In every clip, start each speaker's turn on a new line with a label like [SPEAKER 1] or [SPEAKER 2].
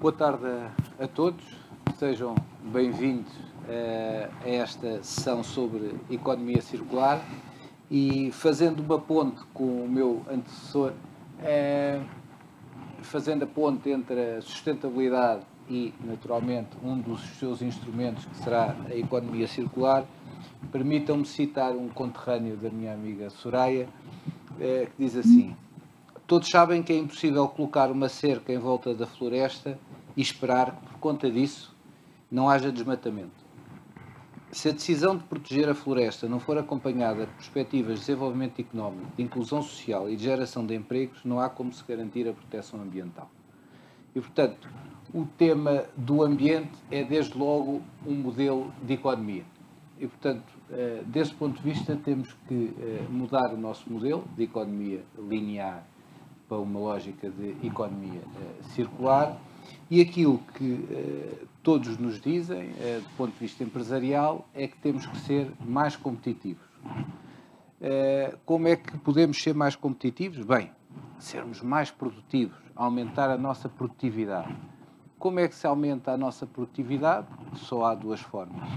[SPEAKER 1] Boa tarde a todos, sejam bem-vindos a esta sessão sobre economia circular e fazendo uma ponte com o meu antecessor, fazendo a ponte entre a sustentabilidade e, naturalmente, um dos seus instrumentos que será a economia circular, permitam-me citar um conterrâneo da minha amiga Soraya, que diz assim: todos sabem que é impossível colocar uma cerca em volta da floresta e esperar que, por conta disso, não haja desmatamento. Se a decisão de proteger a floresta não for acompanhada de perspectivas de desenvolvimento económico, de inclusão social e de geração de empregos, não há como se garantir a proteção ambiental. E, portanto, o tema do ambiente é, desde logo, um modelo de economia. E, portanto, desse ponto de vista, temos que mudar o nosso modelo de economia linear para uma lógica de economia circular, e aquilo que todos nos dizem, do ponto de vista empresarial, é que temos que ser mais competitivos. Como é que podemos ser mais competitivos? Bem, sermos mais produtivos, aumentar a nossa produtividade. Como é que se aumenta a nossa produtividade? Só há duas formas: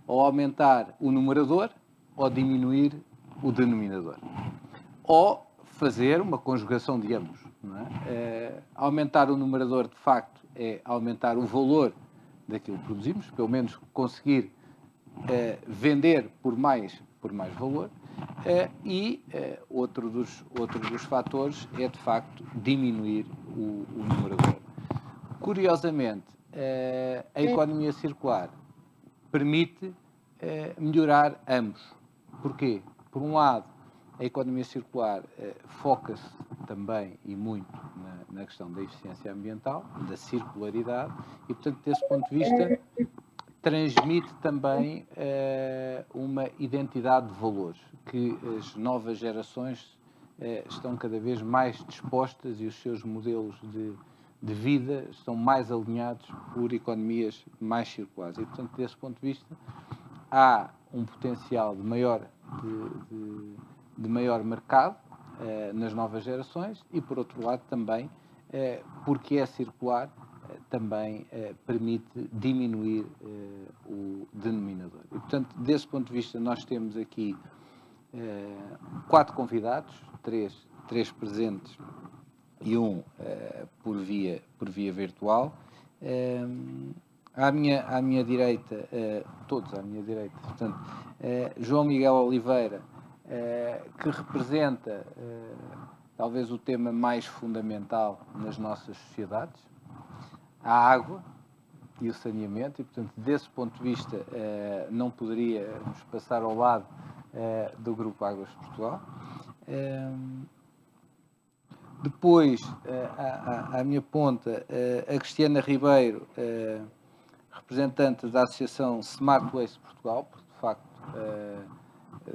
[SPEAKER 1] ou aumentar o numerador ou diminuir o denominador. Ou fazer uma conjugação de ambos. Não é? Aumentar o numerador, de facto, é aumentar o valor daquilo que produzimos, pelo menos conseguir vender por mais valor, e outro dos fatores é, de facto, diminuir o numerador. Curiosamente, a economia circular permite melhorar ambos. Porquê? Por um lado, a economia circular foca-se também e muito na questão da eficiência ambiental, da circularidade, e, portanto, desse ponto de vista, transmite também uma identidade de valores, que as novas gerações estão cada vez mais dispostas, e os seus modelos de vida estão mais alinhados por economias mais circulares. E, portanto, desse ponto de vista, há um potencial de maior mercado nas novas gerações e, por outro lado, também, porque é circular, também permite diminuir o denominador. E, portanto, desse ponto de vista, nós temos aqui 4 convidados, 3 presentes e um por via virtual. À minha direita, todos à minha direita, portanto, João Miguel Oliveira, que representa talvez o tema mais fundamental nas nossas sociedades, a água e o saneamento, e, portanto, desse ponto de vista, não poderíamos passar ao lado do Grupo Águas de Portugal. Depois, à minha ponta, a Cristiana Ribeiro, representante da Associação Smart Waste Portugal, porque, de facto,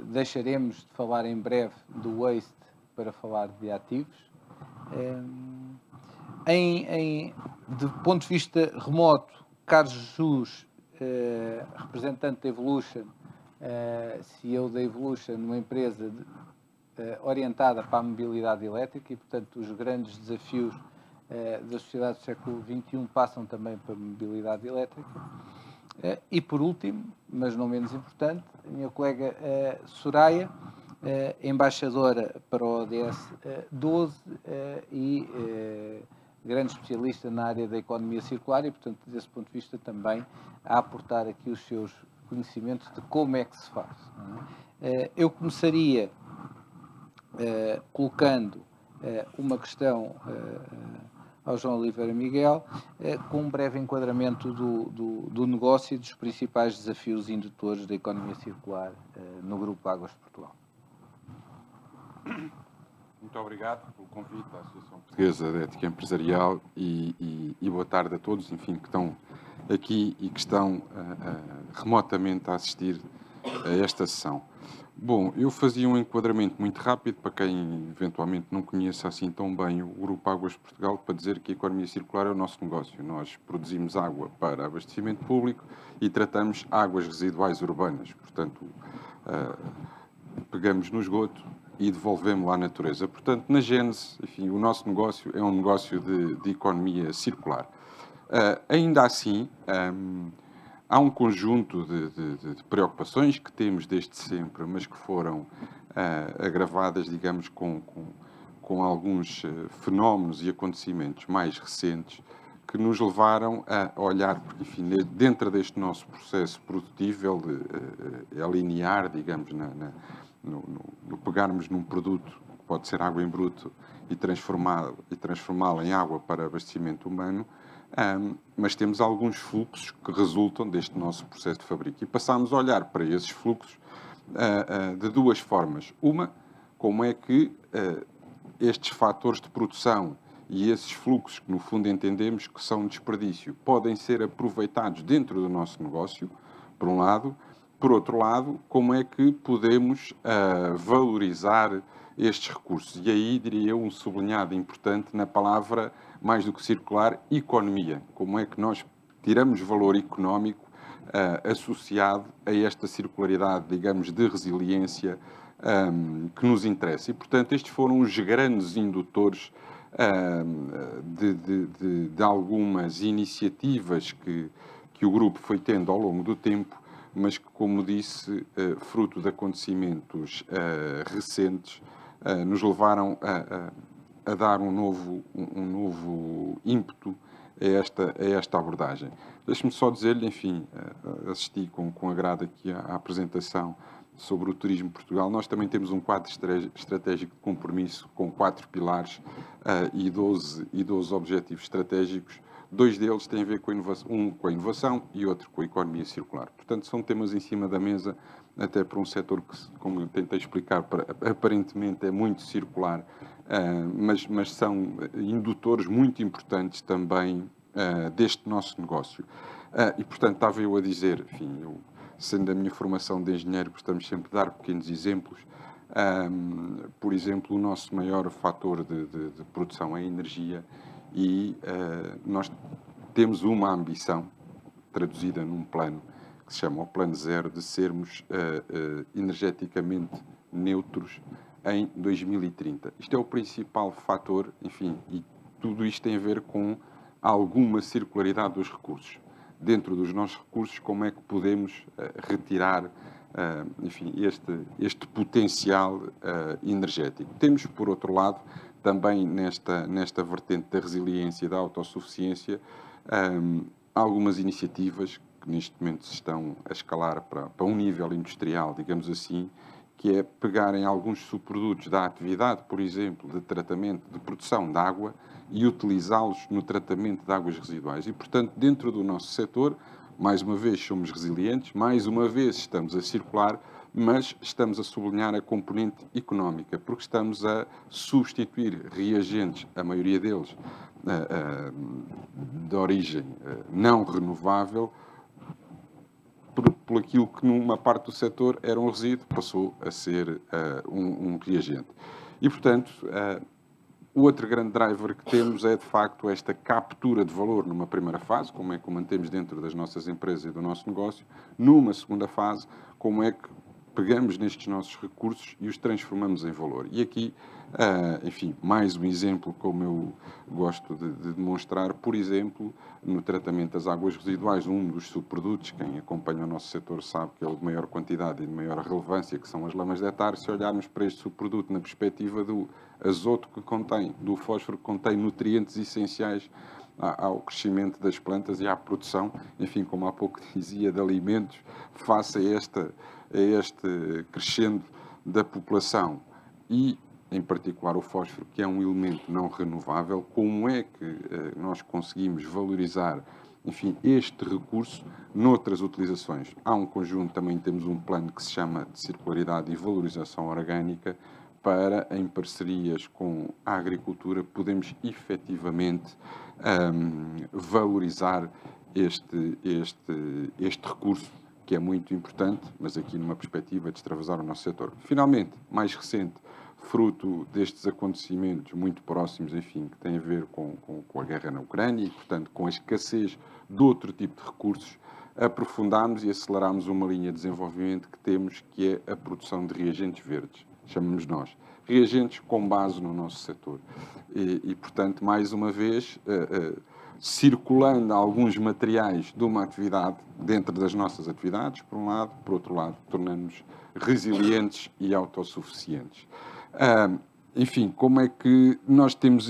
[SPEAKER 1] deixaremos de falar em breve do waste para falar de ativos. De ponto de vista remoto, Carlos Jesus, representante da Evolution, CEO da Evolution, uma empresa orientada para a mobilidade elétrica, e, portanto, os grandes desafios da sociedade do século XXI passam também para a mobilidade elétrica. E, por último, mas não menos importante, a minha colega Soraya, embaixadora para o ODS 12 e grande especialista na área da economia circular, e, portanto, desse ponto de vista, também a aportar aqui os seus conhecimentos de como é que se faz. Eu começaria colocando uma questão ao João Oliveira Miguel, com um breve enquadramento do negócio e dos principais desafios indutores da economia circular no Grupo Águas de Portugal.
[SPEAKER 2] Muito obrigado pelo convite à Associação Portuguesa de Ética Empresarial e boa tarde a todos, enfim, que estão aqui e que estão remotamente a assistir a esta sessão. Bom, eu fazia um enquadramento muito rápido para quem eventualmente não conheça assim tão bem o Grupo Águas de Portugal, para dizer que a economia circular é o nosso negócio. Nós produzimos água para abastecimento público e tratamos águas residuais urbanas. Portanto, pegamos no esgoto e devolvemos-la à natureza. Portanto, na gênese, enfim, o nosso negócio é um negócio de economia circular. Ainda assim, há um conjunto de preocupações que temos desde sempre, mas que foram agravadas, digamos, com alguns fenómenos e acontecimentos mais recentes que nos levaram a olhar, porque, enfim, dentro deste nosso processo produtivo, ele é linear, digamos, no pegarmos num produto, que pode ser água em bruto, e transformá-la em água para abastecimento humano, mas temos alguns fluxos que resultam deste nosso processo de fabrico. E passámos a olhar para esses fluxos de duas formas. Uma, como é que estes fatores de produção e esses fluxos que, no fundo, entendemos que são desperdício, podem ser aproveitados dentro do nosso negócio, por um lado. Por outro lado, como é que podemos valorizar estes recursos? E aí, diria eu, um sublinhado importante na palavra, mais do que circular, economia. Como é que nós tiramos valor económico associado a esta circularidade, digamos, de resiliência que nos interessa. E, portanto, estes foram os grandes indutores de algumas iniciativas que o grupo foi tendo ao longo do tempo, mas que, como disse, fruto de acontecimentos recentes, nos levaram a dar um novo ímpeto a esta abordagem. Deixe-me só dizer-lhe, enfim, assisti com agrado aqui à apresentação sobre o turismo de Portugal. Nós também temos um quadro estratégico de compromisso com 4 pilares e 12 objetivos estratégicos. 2 deles têm a ver com a inovação, um com a inovação e outro com a economia circular. Portanto, são temas em cima da mesa, até para um setor que, como eu tentei explicar, aparentemente é muito circular, mas são indutores muito importantes também deste nosso negócio. E, portanto, estava eu a dizer, enfim, sendo a minha formação de engenheiro, gostamos sempre de dar pequenos exemplos. Por exemplo, o nosso maior fator de produção é a energia e nós temos uma ambição, traduzida num plano, que se chama o Plano Zero, de sermos energeticamente neutros em 2030. Isto é o principal fator, enfim, e tudo isto tem a ver com alguma circularidade dos recursos. Dentro dos nossos recursos, como é que podemos retirar, enfim, este potencial energético. Temos, por outro lado, também nesta vertente da resiliência e da autossuficiência, algumas iniciativas que neste momento se estão a escalar para um nível industrial, digamos assim, que é pegarem alguns subprodutos da atividade, por exemplo, de tratamento, de produção de água e utilizá-los no tratamento de águas residuais. E, portanto, dentro do nosso setor, mais uma vez somos resilientes, mais uma vez estamos a circular, mas estamos a sublinhar a componente económica, porque estamos a substituir reagentes, a maioria deles de origem não renovável, por aquilo que numa parte do setor era um resíduo, passou a ser um reagente. E, portanto, o outro grande driver que temos é, de facto, esta captura de valor numa primeira fase, como é que o mantemos dentro das nossas empresas e do nosso negócio. Numa segunda fase, como é que pegamos nestes nossos recursos e os transformamos em valor. E aqui, enfim, mais um exemplo, como eu gosto de demonstrar, por exemplo, no tratamento das águas residuais, um dos subprodutos, quem acompanha o nosso setor sabe que é o de maior quantidade e de maior relevância, que são as lamas de hectare. Se olharmos para este subproduto na perspectiva do azoto que contém, do fósforo que contém nutrientes essenciais ao crescimento das plantas e à produção, enfim, como há pouco dizia, de alimentos, face a este crescendo da população e, em particular, o fósforo, que é um elemento não renovável, como é que nós conseguimos valorizar, enfim, este recurso noutras utilizações? Há um conjunto, também temos um plano que se chama de circularidade e valorização orgânica, para, em parcerias com a agricultura, podemos efetivamente valorizar este recurso, que é muito importante, mas aqui numa perspectiva de extravasar o nosso setor. Finalmente, mais recente, fruto destes acontecimentos muito próximos, enfim, que têm a ver com a guerra na Ucrânia e, portanto, com a escassez de outro tipo de recursos, aprofundámos e acelerámos uma linha de desenvolvimento que temos, que é a produção de reagentes verdes, chamamos nós. Reagentes com base no nosso setor. E portanto, mais uma vez, circulando alguns materiais de uma atividade dentro das nossas atividades, por um lado, por outro lado, tornando-nos resilientes e autossuficientes. Enfim, como é que nós temos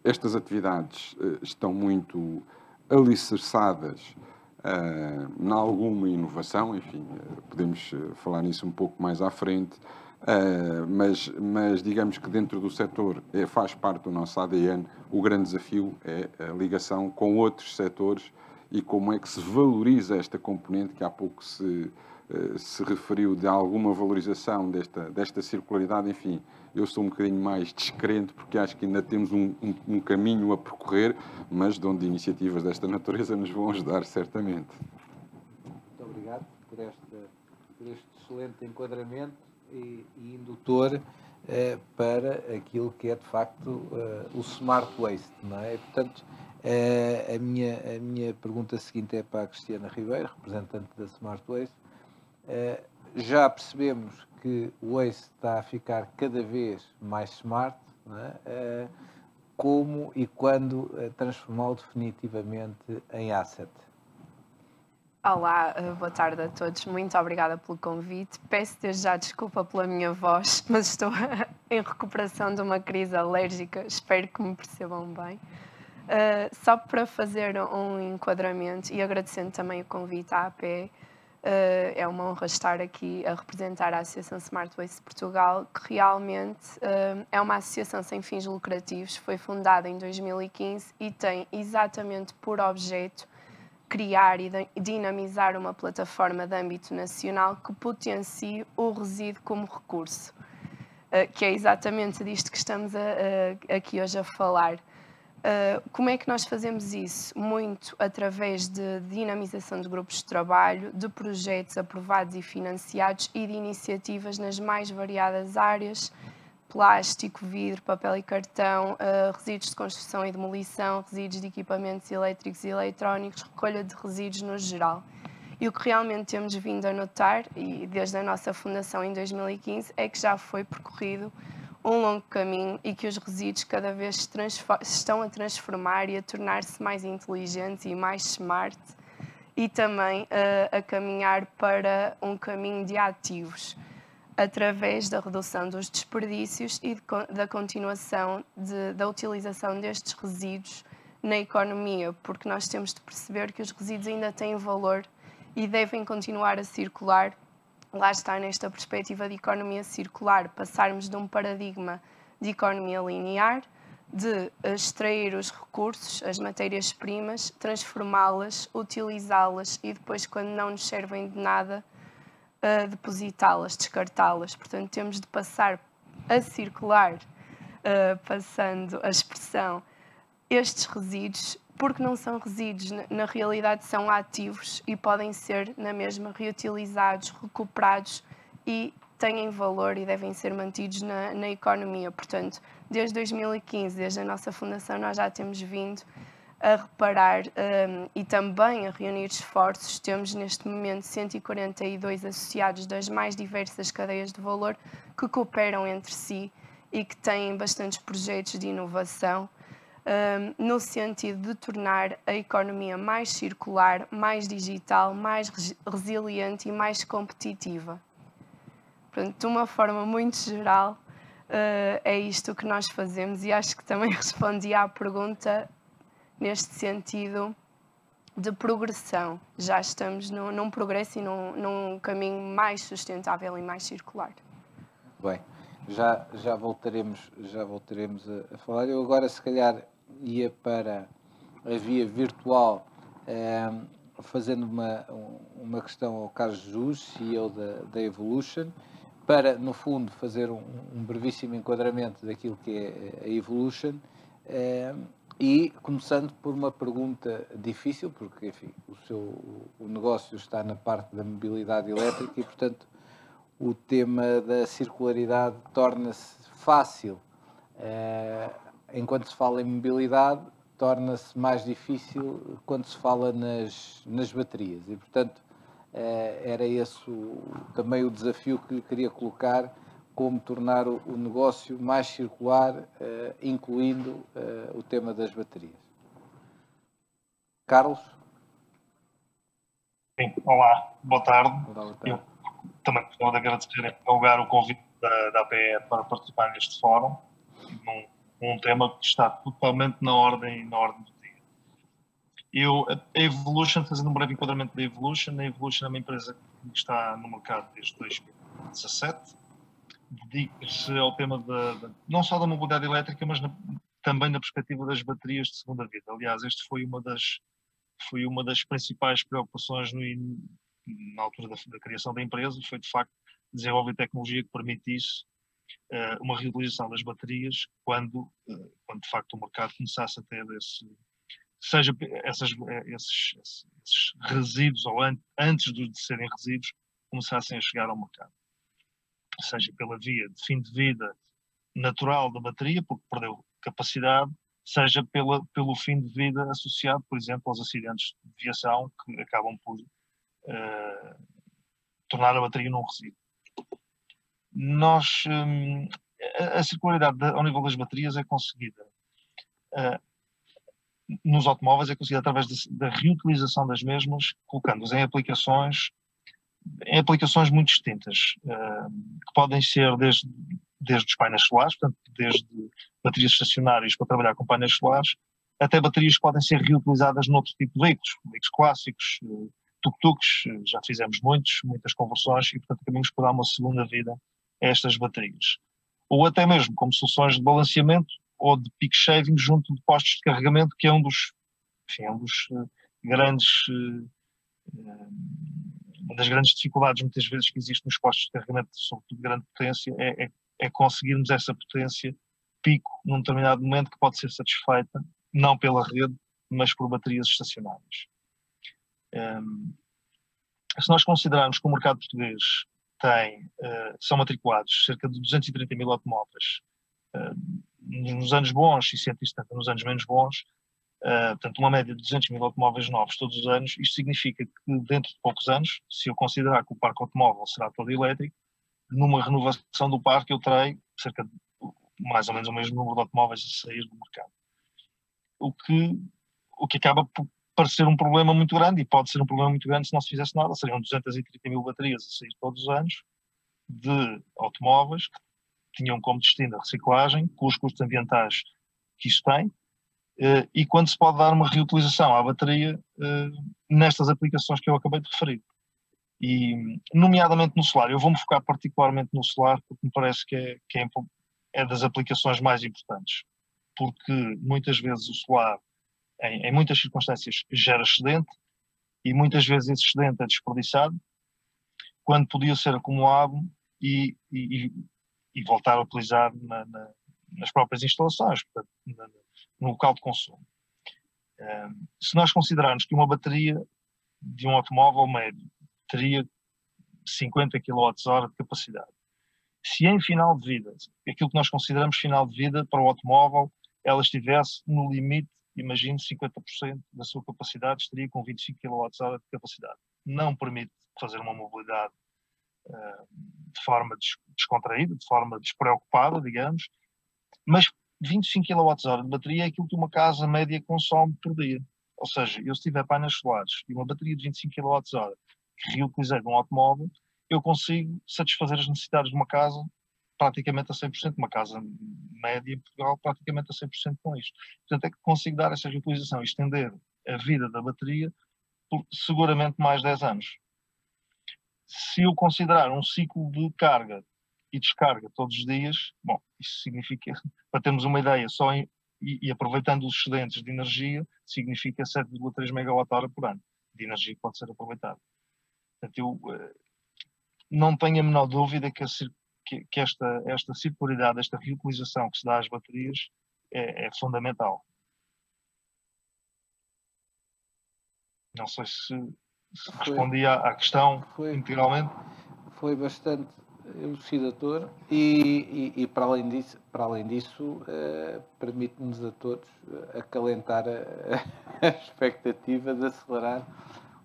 [SPEAKER 2] estas atividades estão muito alicerçadas em alguma inovação, enfim, podemos falar nisso um pouco mais à frente, mas digamos que dentro do setor faz parte do nosso ADN. O grande desafio é a ligação com outros setores e como é que se valoriza esta componente que há pouco se referiu de alguma valorização desta circularidade. Enfim, eu sou um bocadinho mais descrente porque acho que ainda temos um caminho a percorrer, mas de onde iniciativas desta natureza nos vão ajudar certamente.
[SPEAKER 1] Muito obrigado por este excelente enquadramento e indutor para aquilo que é de facto o Smart Waste, não é? E, portanto, a minha pergunta seguinte é para a Cristiana Ribeiro, representante da Smart Waste. Já percebemos que o Waste está a ficar cada vez mais smart, não é? Como e quando transformá-lo definitivamente em asset?
[SPEAKER 3] Olá, boa tarde a todos. Muito obrigada pelo convite. Peço desde já desculpa pela minha voz, mas estou em recuperação de uma crise alérgica. Espero que me percebam bem. Só para fazer um enquadramento e agradecendo também o convite à APE, é uma honra estar aqui a representar a Associação Smart Waste Portugal, que realmente é uma associação sem fins lucrativos, foi fundada em 2015 e tem exatamente por objeto criar e dinamizar uma plataforma de âmbito nacional que potencie o resíduo como recurso, que é exatamente disto que estamos aqui hoje a falar. Como é que nós fazemos isso? Muito através de dinamização de grupos de trabalho, de projetos aprovados e financiados e de iniciativas nas mais variadas áreas: plástico, vidro, papel e cartão, resíduos de construção e demolição, resíduos de equipamentos elétricos e eletrónicos, recolha de resíduos no geral. E o que realmente temos vindo a notar, e desde a nossa fundação em 2015, é que já foi percorrido um longo caminho e que os resíduos cada vez se estão a transformar e a tornar-se mais inteligentes e mais smart, e também a caminhar para um caminho de ativos, através da redução dos desperdícios e da continuação da utilização destes resíduos na economia, porque nós temos de perceber que os resíduos ainda têm valor e devem continuar a circular. Lá está, nesta perspectiva de economia circular, passarmos de um paradigma de economia linear, de extrair os recursos, as matérias-primas, transformá-las, utilizá-las e depois, quando não nos servem de nada, depositá-las, descartá-las. Portanto, temos de passar a circular, passando a expressão, estes resíduos, porque não são resíduos, na realidade são ativos e podem ser na mesma reutilizados, recuperados e têm valor e devem ser mantidos na economia. Portanto, desde 2015, desde a nossa fundação, nós já temos vindo a reparar e também a reunir esforços. Temos neste momento 142 associados das mais diversas cadeias de valor que cooperam entre si e que têm bastantes projetos de inovação no sentido de tornar a economia mais circular, mais digital, mais resiliente e mais competitiva. Portanto, de uma forma muito geral, é isto que nós fazemos, e acho que também respondi à pergunta neste sentido de progressão. Já estamos num progresso e num caminho mais sustentável e mais circular.
[SPEAKER 1] Bem, já voltaremos a falar. Eu agora, se calhar, ia para a via virtual, fazendo uma questão ao Carlos Jesus, CEO da Evolution, para, no fundo, fazer um brevíssimo enquadramento daquilo que é a Evolution, e começando por uma pergunta difícil, porque, enfim, o negócio está na parte da mobilidade elétrica e, portanto, o tema da circularidade torna-se fácil. Enquanto se fala em mobilidade, torna-se mais difícil quando se fala nas baterias. E, portanto, era esse também o desafio que lhe queria colocar, como tornar o negócio mais circular, incluindo o tema das baterias. Carlos?
[SPEAKER 4] Sim, olá, boa tarde.
[SPEAKER 1] Olá, boa tarde.
[SPEAKER 4] Eu também gostava de agradecer em primeiro lugar o convite da APE para participar neste fórum, num tema que está totalmente na ordem do dia. A Evolution, fazendo um breve enquadramento da Evolution, a Evolution é uma empresa que está no mercado desde 2017, dedica-se ao tema não só da mobilidade elétrica, mas também na perspectiva das baterias de segunda vida. Aliás, este foi uma das principais preocupações na altura da criação da empresa, foi de facto desenvolver tecnologia que permitisse uma reutilização das baterias quando de facto o mercado começasse a ter esses resíduos, ou antes de serem resíduos, começassem a chegar ao mercado. Seja pela via de fim de vida natural da bateria, porque perdeu capacidade, seja pelo fim de vida associado, por exemplo, aos acidentes de viação, que acabam por tornar a bateria num resíduo. A circularidade ao nível das baterias é conseguida nos automóveis, é conseguida através da reutilização das mesmas, colocando-as em aplicações muito distintas, que podem ser desde os painéis solares, portanto, desde baterias estacionárias para trabalhar com painéis solares, até baterias que podem ser reutilizadas noutro tipo de veículos clássicos, tuk-tuks, já fizemos muitas conversões e, portanto, acabamos por dar uma segunda vida a estas baterias. Ou até mesmo como soluções de balanceamento ou de peak shaving junto de postos de carregamento, que é um dos grandes... uma das grandes dificuldades, muitas vezes, que existe nos postos de carregamento, sobretudo de grande potência, é conseguirmos essa potência pico num determinado momento que pode ser satisfeita, não pela rede, mas por baterias estacionárias. Se nós considerarmos que o mercado português são matriculados cerca de 230 mil automóveis, nos anos bons e 170 nos anos menos bons, portanto, uma média de 200 mil automóveis novos todos os anos, isto significa que dentro de poucos anos, se eu considerar que o parque automóvel será todo elétrico, numa renovação do parque eu terei cerca de mais ou menos o mesmo número de automóveis a sair do mercado. O que acaba por parecer um problema muito grande, e pode ser um problema muito grande se não se fizesse nada. Seriam 230 mil baterias a sair todos os anos de automóveis que tinham como destino a reciclagem, com os custos ambientais que isso tem, e quando se pode dar uma reutilização à bateria nestas aplicações que eu acabei de referir. E, nomeadamente no solar, eu vou-me focar particularmente no solar, porque me parece que é das aplicações mais importantes, porque muitas vezes o solar, em muitas circunstâncias, gera excedente, e muitas vezes esse excedente é desperdiçado, quando podia ser acumulado e voltar a utilizar nas próprias instalações, portanto, no local de consumo. Se nós considerarmos que uma bateria de um automóvel médio teria 50 kWh de capacidade, se em final de vida, aquilo que nós consideramos final de vida para o automóvel, ela estivesse no limite, imagine 50% da sua capacidade, estaria com 25 kWh de capacidade. Não permite fazer uma mobilidade de forma descontraída, de forma despreocupada, digamos, mas 25 kWh de bateria é aquilo que uma casa média consome por dia. Ou seja, eu se tiver painéis solares e uma bateria de 25 kWh que reutilizei de um automóvel, eu consigo satisfazer as necessidades de uma casa praticamente a 100%, uma casa média em Portugal praticamente a 100% com isto. Portanto, é que consigo dar essa reutilização e estender a vida da bateria por seguramente mais 10 anos. Se eu considerar um ciclo de carga e descarga todos os dias, bom, isso significa, para termos uma ideia, e aproveitando os excedentes de energia, significa 7,3 MWh por ano de energia que pode ser aproveitada. Portanto, eu não tenho a menor dúvida que esta circularidade, esta reutilização que se dá às baterias é fundamental. Não sei se respondi à questão integralmente.
[SPEAKER 1] Foi bastante elucidador e para além disso permite-nos a todos acalentar a expectativa de acelerar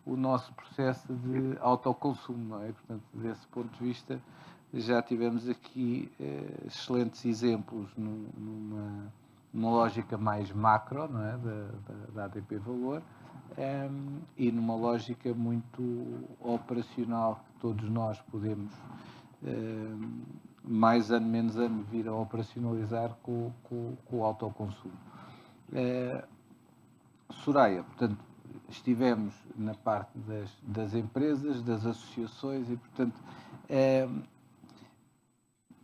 [SPEAKER 1] o nosso processo de autoconsumo, não é? Portanto, desse ponto de vista, já tivemos aqui excelentes exemplos numa lógica mais macro, não é? da ADP Valor, e numa lógica muito operacional que todos nós podemos, mais ano menos ano, vir a operacionalizar com o autoconsumo. Soraya, portanto, estivemos na parte das empresas, das associações e, portanto,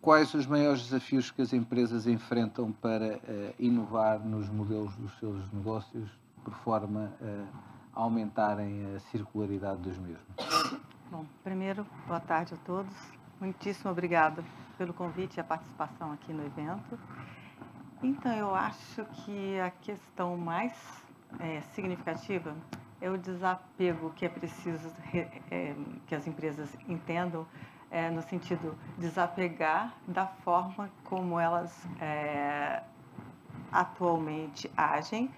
[SPEAKER 1] quais os maiores desafios que as empresas enfrentam para inovar nos modelos dos seus negócios, por forma a aumentarem a circularidade dos mesmos?
[SPEAKER 5] Bom, primeiro, boa tarde a todos. Muitíssimo obrigada pelo convite e a participação aqui no evento. Então, eu acho que a questão mais significativa é o desapego que é preciso que as empresas entendam, no sentido de desapegar da forma como elas atualmente agem,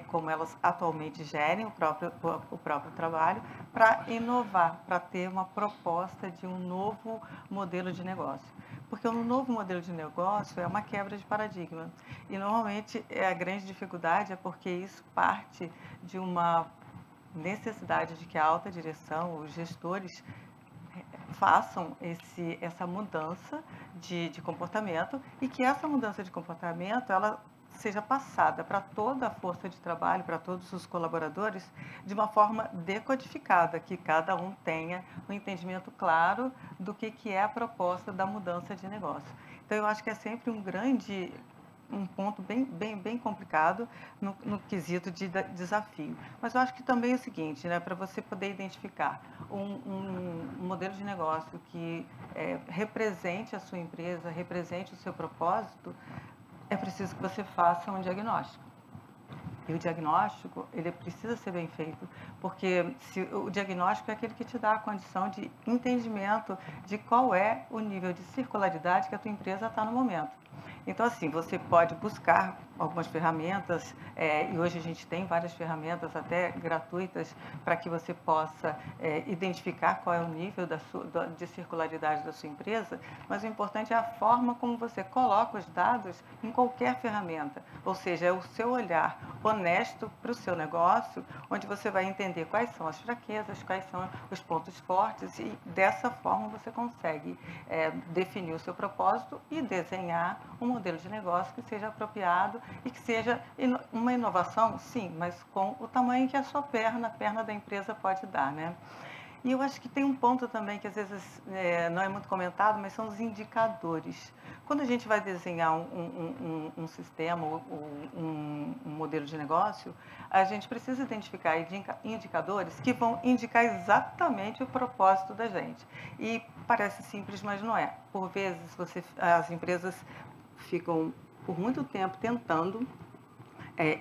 [SPEAKER 5] como elas atualmente gerem o próprio trabalho, para inovar, para ter uma proposta de um novo modelo de negócio. Porque um novo modelo de negócio é uma quebra de paradigma. E, normalmente, a grande dificuldade é porque isso parte de uma necessidade de que a alta direção, os gestores, façam essa mudança de comportamento e que essa mudança de comportamento ela seja passada para toda a força de trabalho, para todos os colaboradores, de uma forma decodificada, que cada um tenha um entendimento claro do que é a proposta da mudança de negócio. Então, eu acho que é sempre um ponto bem complicado no quesito de desafio. Mas eu acho que também é o seguinte, né, para você poder identificar um modelo de negócio que represente a sua empresa, represente o seu propósito, é preciso que você faça um diagnóstico. E o diagnóstico, ele precisa ser bem feito, porque o diagnóstico é aquele que te dá a condição de entendimento de qual é o nível de circularidade que a tua empresa está no momento. Então, assim, você pode buscar algumas ferramentas, e hoje a gente tem várias ferramentas até gratuitas para que você possa identificar qual é o nível de circularidade da sua empresa, mas o importante é a forma como você coloca os dados em qualquer ferramenta, ou seja, é o seu olhar honesto para o seu negócio, onde você vai entender quais são as fraquezas, quais são os pontos fortes, e dessa forma você consegue definir o seu propósito e desenhar um modelo de negócio que seja apropriado e que seja uma inovação, sim, mas com o tamanho que a sua perna, a perna da empresa pode dar, né? E eu acho que tem um ponto também que às vezes não é muito comentado, mas são os indicadores. Quando a gente vai desenhar um sistema, um modelo de negócio, a gente precisa identificar indicadores que vão indicar exatamente o propósito da gente. E parece simples, mas não é. Por vezes, as empresas ficam por muito tempo tentando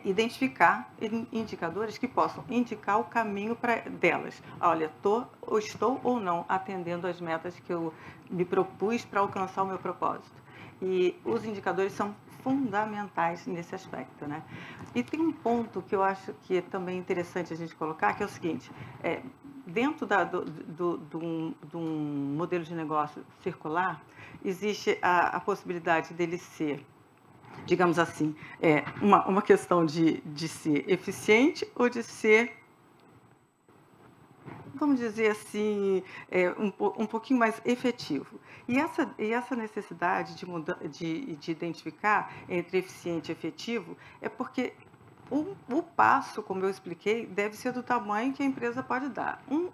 [SPEAKER 5] identificar indicadores que possam indicar o caminho delas. Olha, estou ou não atendendo às metas que eu me propus para alcançar o meu propósito. E os indicadores são fundamentais nesse aspecto, né? E tem um ponto que eu acho que é também interessante a gente colocar, que é o seguinte: dentro de um modelo de negócio circular, existe a possibilidade dele ser, digamos assim, uma questão de ser eficiente ou de ser, vamos dizer assim, um pouquinho mais efetivo. E essa necessidade de identificar entre eficiente e efetivo é porque o passo, como eu expliquei, deve ser do tamanho que a empresa pode dar. Um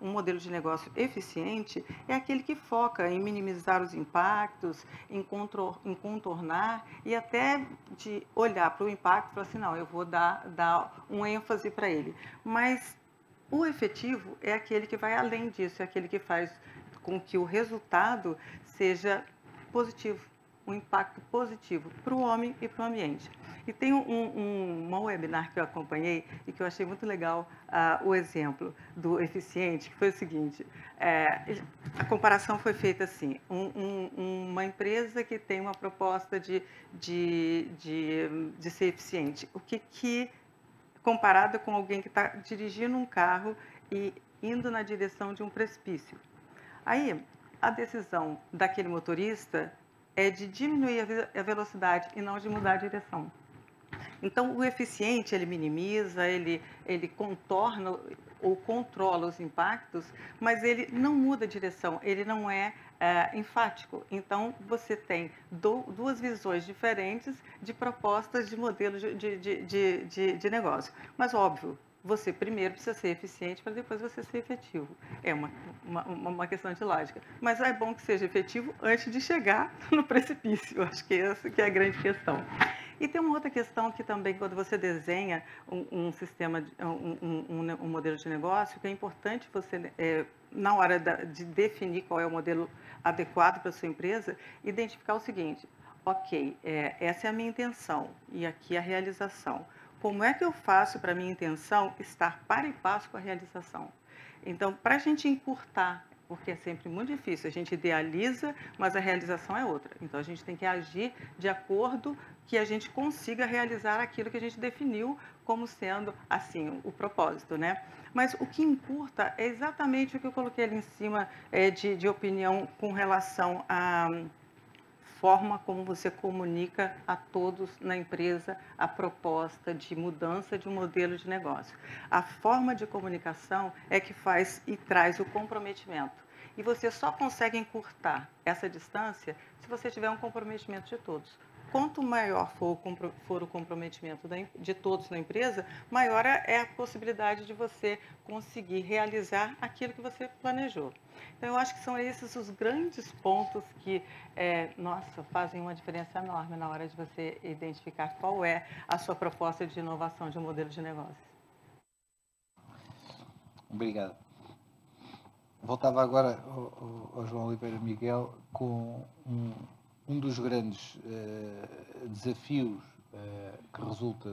[SPEAKER 5] modelo de negócio eficiente é aquele que foca em minimizar os impactos, em contornar e até de olhar para o impacto e falar assim, não, eu vou dar um ênfase para ele. Mas o efetivo é aquele que vai além disso, é aquele que faz com que o resultado seja positivo, um impacto positivo para o homem e para o ambiente. E tem uma webinar que eu acompanhei e que eu achei muito legal o exemplo do eficiente, que foi o seguinte: a comparação foi feita assim, uma empresa que tem uma proposta de ser eficiente, comparado com alguém que está dirigindo um carro e indo na direção de um precipício. Aí, a decisão daquele motorista é de diminuir a velocidade e não de mudar a direção. Então, o eficiente, ele minimiza, ele contorna ou controla os impactos, mas ele não muda a direção, ele não é enfático. Então, você tem duas visões diferentes de propostas de modelo de negócio. Mas, óbvio, você primeiro precisa ser eficiente para depois você ser efetivo. É uma questão de lógica. Mas é bom que seja efetivo antes de chegar no precipício. Acho que essa que é a grande questão. E tem uma outra questão que também, quando você desenha um sistema, um modelo de negócio, que é importante você, na hora de definir qual é o modelo adequado para a sua empresa, identificar o seguinte: ok, essa é a minha intenção e aqui a realização. Como é que eu faço para a minha intenção estar par e passo com a realização? Então, para a gente encurtar, porque é sempre muito difícil, a gente idealiza, mas a realização é outra. Então, a gente tem que agir de acordo que a gente consiga realizar aquilo que a gente definiu como sendo, assim, o propósito, né? Mas o que encurta é exatamente o que eu coloquei ali em cima de opinião com relação à forma como você comunica a todos na empresa a proposta de mudança de um modelo de negócio. A forma de comunicação é que faz e traz o comprometimento. E você só consegue encurtar essa distância se você tiver um comprometimento de todos. Quanto maior for o comprometimento de todos na empresa, maior é a possibilidade de você conseguir realizar aquilo que você planejou. Então, eu acho que são esses os grandes pontos que, nossa, fazem uma diferença enorme na hora de você identificar qual é a sua proposta de inovação de um modelo de negócio.
[SPEAKER 1] Obrigado. Voltava agora ao João Oliveira Miguel com um dos grandes desafios que resulta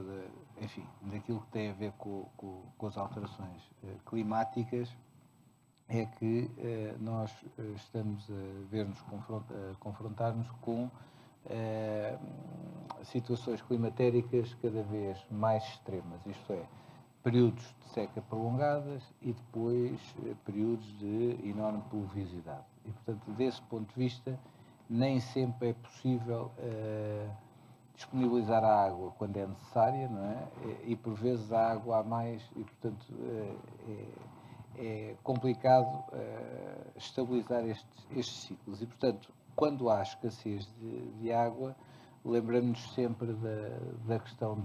[SPEAKER 1] daquilo que tem a ver com as alterações climáticas, é que nós estamos a ver-nos confrontar-nos com situações climatéricas cada vez mais extremas, isto é, períodos de seca prolongadas e depois períodos de enorme pluviosidade. E, portanto, desse ponto de vista, nem sempre é possível disponibilizar a água quando é necessária, não é? E por vezes a água há mais e, portanto, é complicado estabilizar estes ciclos. E, portanto, quando há escassez de água, lembramos-nos sempre da questão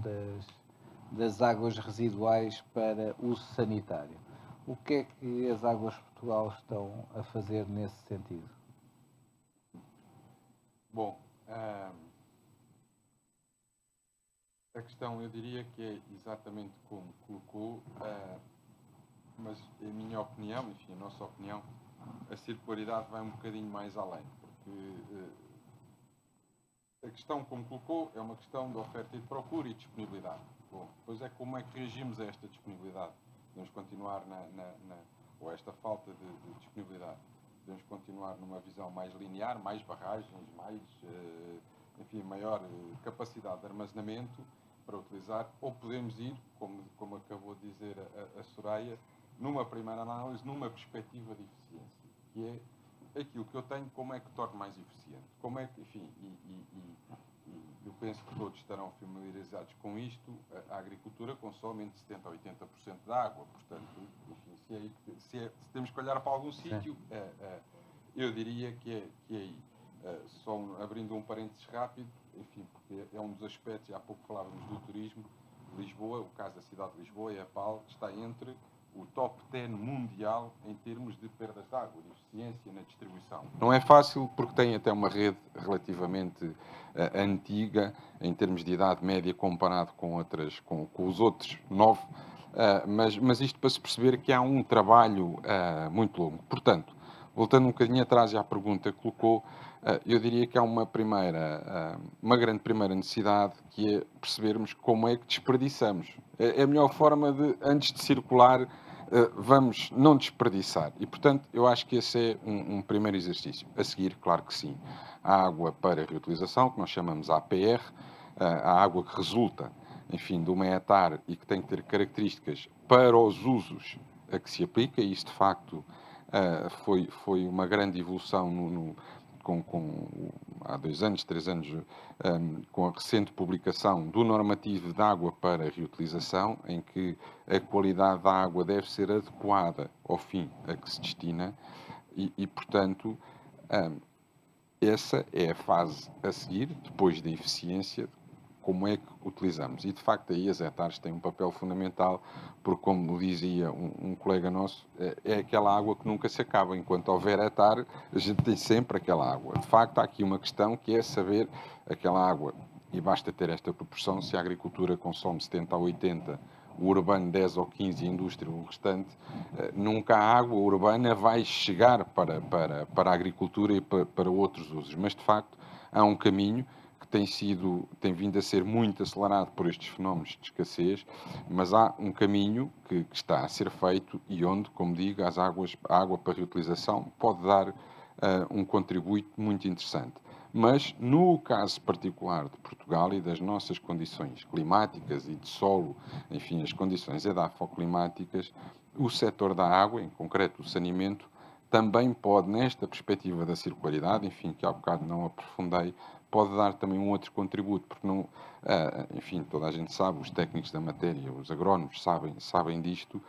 [SPEAKER 1] das águas residuais para uso sanitário. O que é que as Águas de Portugal estão a fazer nesse sentido?
[SPEAKER 2] Bom, a questão eu diria que é exatamente como colocou, mas em minha opinião, enfim, a nossa opinião, a circularidade vai um bocadinho mais além, porque a questão como colocou é uma questão de oferta e de procura e disponibilidade. Bom, depois é como é que reagimos a esta disponibilidade. Devemos continuar ou esta falta de disponibilidade. Devemos continuar numa visão mais linear, mais barragens, enfim, maior capacidade de armazenamento para utilizar, ou podemos ir, como acabou de dizer a Soraya, numa primeira análise, numa perspectiva de eficiência, que é aquilo que eu tenho, como é que torno mais eficiente. Como é que, enfim, eu penso que todos estarão familiarizados com isto, a agricultura consome entre 70% a 80% da água, portanto, enfim, se temos que olhar para algum sítio, eu diria que é aí. Só abrindo um parênteses rápido, enfim, porque é um dos aspectos, há pouco falávamos do turismo, Lisboa, o caso da cidade de Lisboa, a PAL, está entre o top 10 mundial em termos de perdas de água, de eficiência na distribuição. Não é fácil porque tem até uma rede relativamente antiga, em termos de idade média, comparado com os outros 9, mas isto para se perceber que há um trabalho muito longo. Portanto, voltando um bocadinho atrás à pergunta que colocou, eu diria que há uma grande primeira necessidade, que é percebermos como é que desperdiçamos. É a melhor forma de, antes de circular, vamos não desperdiçar. E, portanto, eu acho que esse é um primeiro exercício. A seguir, claro que sim, a água para reutilização, que nós chamamos APR, a água que resulta, enfim, de uma etar e que tem que ter características para os usos a que se aplica, e isso, de facto, foi uma grande evolução há 2 anos, 3 anos, com a recente publicação do normativo de água para reutilização, em que a qualidade da água deve ser adequada ao fim a que se destina e portanto, essa é a fase a seguir, depois da eficiência, como é que utilizamos. E, de facto, aí as hectares têm um papel fundamental, porque, como dizia um colega nosso, é aquela água que nunca se acaba. Enquanto houver hectare, a gente tem sempre aquela água. De facto, há aqui uma questão que é saber aquela água, e basta ter esta proporção, se a agricultura consome 70 a 80, o urbano 10 ou 15 e a indústria o restante, nunca a água urbana vai chegar para a agricultura e para outros usos. Mas, de facto, há um caminho que tem vindo a ser muito acelerado por estes fenómenos de escassez, mas há um caminho que está a ser feito e onde, como digo, a água para reutilização pode dar um contributo muito interessante. Mas, no caso particular de Portugal e das nossas condições climáticas e de solo, enfim, as condições edafoclimáticas, o setor da água, em concreto o saneamento, também pode, nesta perspectiva da circularidade, enfim, que há bocado não aprofundei, pode dar também um outro contributo, porque não, enfim, toda a gente sabe, os técnicos da matéria, os agrónomos sabem disto,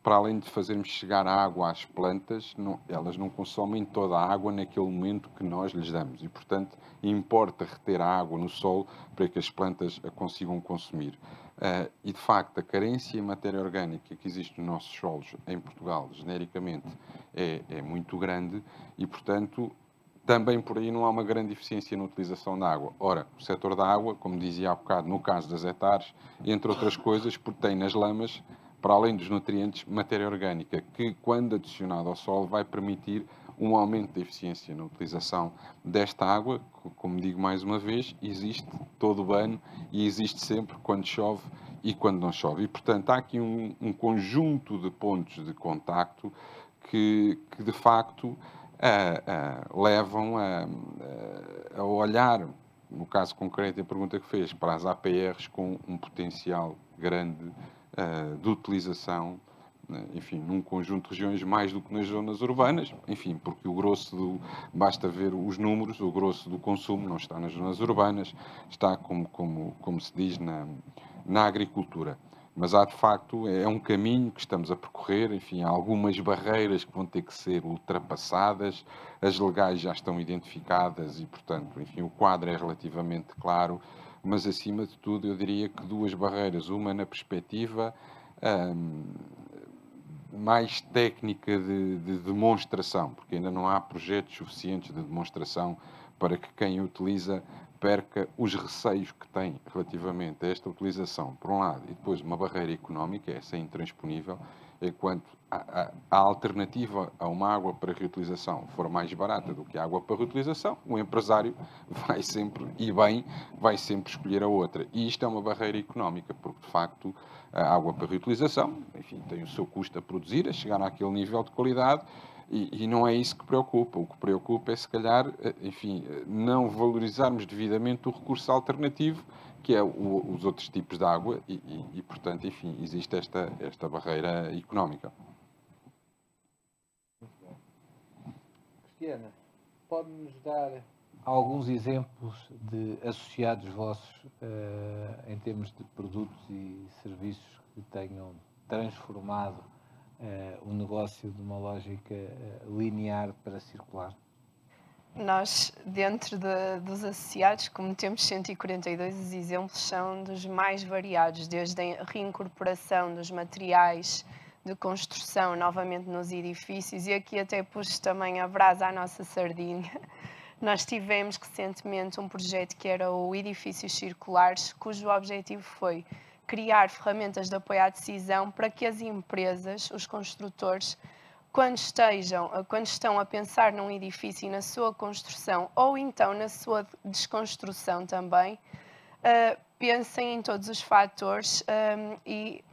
[SPEAKER 2] para além de fazermos chegar a água às plantas, elas não consomem toda a água naquele momento que nós lhes damos e, portanto, importa reter a água no solo para que as plantas a consigam consumir. E, de facto, a carência em matéria orgânica que existe nos nossos solos em Portugal, genericamente, é muito grande e, portanto, também por aí não há uma grande eficiência na utilização da água. Ora, o setor da água, como dizia há bocado, no caso das hectares, entre outras coisas, porque tem nas lamas, para além dos nutrientes, matéria orgânica, que, quando adicionada ao solo, vai permitir um aumento da eficiência na utilização desta água, que, como digo mais uma vez, existe todo o ano e existe sempre quando chove e quando não chove. E, portanto, há aqui um conjunto de pontos de contacto que de facto, levam a olhar, no caso concreto, a pergunta que fez, para as APRs com um potencial grande de utilização, enfim, num conjunto de regiões mais do que nas zonas urbanas, enfim, porque basta ver os números, o grosso do consumo não está nas zonas urbanas, está, como se diz, na agricultura. Mas há, de facto, é um caminho que estamos a percorrer, enfim, há algumas barreiras que vão ter que ser ultrapassadas, as legais já estão identificadas e, portanto, enfim, o quadro é relativamente claro, mas, acima de tudo, eu diria que 2 barreiras, uma na perspectiva mais técnica de demonstração, porque ainda não há projetos suficientes de demonstração para que quem utiliza perca os receios que tem relativamente a esta utilização, por um lado, e depois uma barreira económica, essa é intransponível, enquanto a alternativa a uma água para reutilização for mais barata do que a água para reutilização, o empresário vai sempre, e bem, vai sempre escolher a outra. E isto é uma barreira económica, porque, de facto, a água para reutilização, enfim, tem o seu custo a produzir, a chegar àquele nível de qualidade, e não é isso que preocupa. O que preocupa é, se calhar, enfim, não valorizarmos devidamente o recurso alternativo, que é os outros tipos de água, e portanto, enfim, existe esta barreira económica.
[SPEAKER 1] Cristiana, pode-nos dar alguns exemplos de associados vossos em termos de produtos e serviços que tenham transformado o negócio de uma lógica linear para circular?
[SPEAKER 3] Nós, dentro dos associados, como temos 142, os exemplos são dos mais variados, desde a reincorporação dos materiais de construção novamente nos edifícios, e aqui até pus também a brasa à nossa sardinha. Nós tivemos recentemente um projeto que era o Edifícios Circulares, cujo objetivo foi criar ferramentas de apoio à decisão para que as empresas, os construtores, quando estão a pensar num edifício e na sua construção, ou então na sua desconstrução também, pensem em todos os fatores e,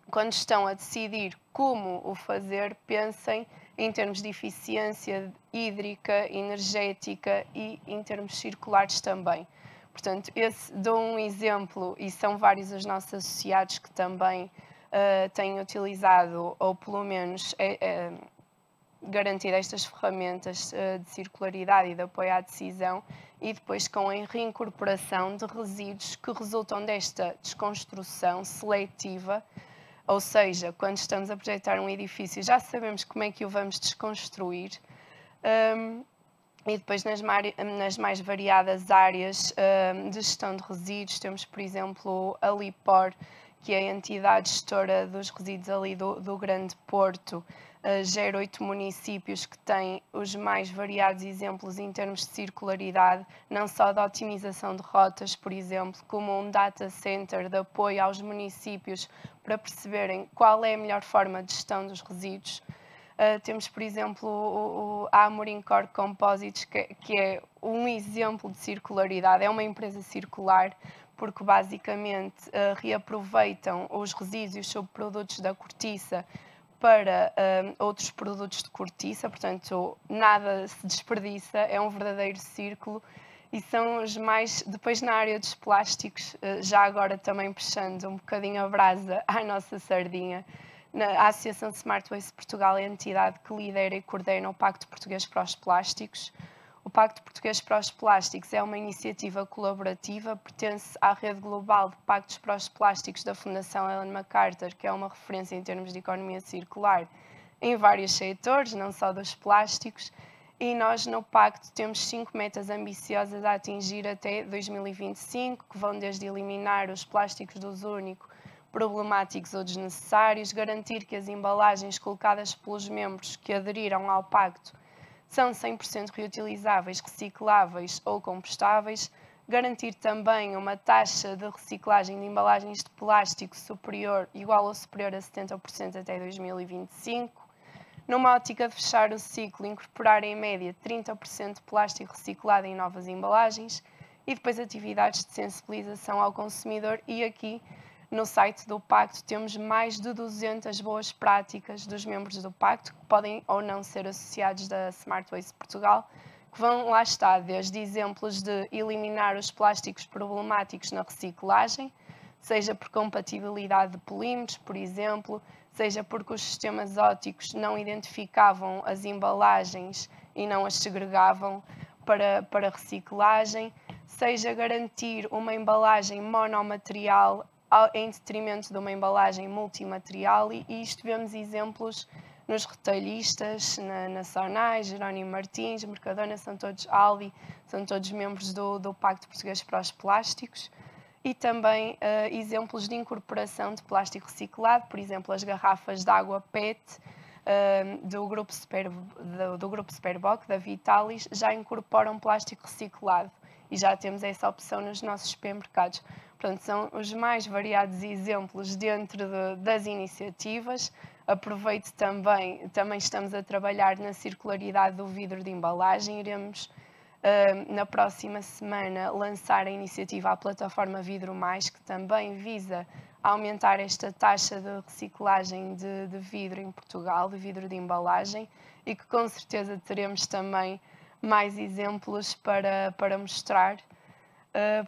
[SPEAKER 3] quando estão a decidir como o fazer, pensem em termos de eficiência hídrica, energética e em termos circulares também. Portanto, dou um exemplo, e são vários os nossos associados que também têm utilizado, ou pelo menos garantir estas ferramentas de circularidade e de apoio à decisão, e depois com a reincorporação de resíduos que resultam desta desconstrução seletiva, ou seja, quando estamos a projetar um edifício já sabemos como é que o vamos desconstruir, e depois nas mais variadas áreas de gestão de resíduos temos, por exemplo, a Lipor, que é a entidade gestora dos resíduos ali do Grande Porto, gera 8 municípios que têm os mais variados exemplos em termos de circularidade, não só de otimização de rotas, por exemplo, como um data center de apoio aos municípios para perceberem qual é a melhor forma de gestão dos resíduos. Temos, por exemplo, a Amorim-Cor Composites, que é um exemplo de circularidade, é uma empresa circular, porque basicamente reaproveitam os resíduos e os subprodutos da cortiça para outros produtos de cortiça, portanto nada se desperdiça, é um verdadeiro círculo, e são os mais, depois na área dos plásticos, já agora também puxando um bocadinho a brasa à nossa sardinha, a Associação Smart Waste Portugal é a entidade que lidera e coordena o Pacto Português para os Plásticos. O Pacto Português para os Plásticos é uma iniciativa colaborativa, pertence à rede global de pactos para os plásticos da Fundação Ellen MacArthur, que é uma referência em termos de economia circular em vários setores, não só dos plásticos, e nós no pacto temos 5 metas ambiciosas a atingir até 2025, que vão desde eliminar os plásticos de uso único problemáticos ou desnecessários, garantir que as embalagens colocadas pelos membros que aderiram ao pacto são 100% reutilizáveis, recicláveis ou compostáveis, garantir também uma taxa de reciclagem de embalagens de plástico igual ou superior a 70% até 2025, numa ótica de fechar o ciclo, incorporar em média 30% de plástico reciclado em novas embalagens, e depois atividades de sensibilização ao consumidor. E aqui no site do Pacto temos mais de 200 boas práticas dos membros do Pacto, que podem ou não ser associados da Smart Waste Portugal, que vão lá estar desde exemplos de eliminar os plásticos problemáticos na reciclagem, seja por compatibilidade de polímeros, por exemplo, seja porque os sistemas ópticos não identificavam as embalagens e não as segregavam para reciclagem, seja garantir uma embalagem monomaterial em detrimento de uma embalagem multimaterial, e isto vemos exemplos nos retalhistas, na Sonai, Jerónimo Martins, Mercadona, são todos Aldi, são todos membros do Pacto Português para os Plásticos, e também exemplos de incorporação de plástico reciclado, por exemplo, as garrafas de água PET do grupo Superboc, da Vitalis, já incorporam plástico reciclado, e já temos essa opção nos nossos supermercados. Portanto, são os mais variados exemplos dentro das iniciativas. Aproveito também estamos a trabalhar na circularidade do vidro de embalagem. Iremos, na próxima semana, lançar a iniciativa à plataforma Vidro Mais, que também visa aumentar esta taxa de reciclagem de vidro em Portugal, de vidro de embalagem, e que com certeza teremos também mais exemplos para mostrar.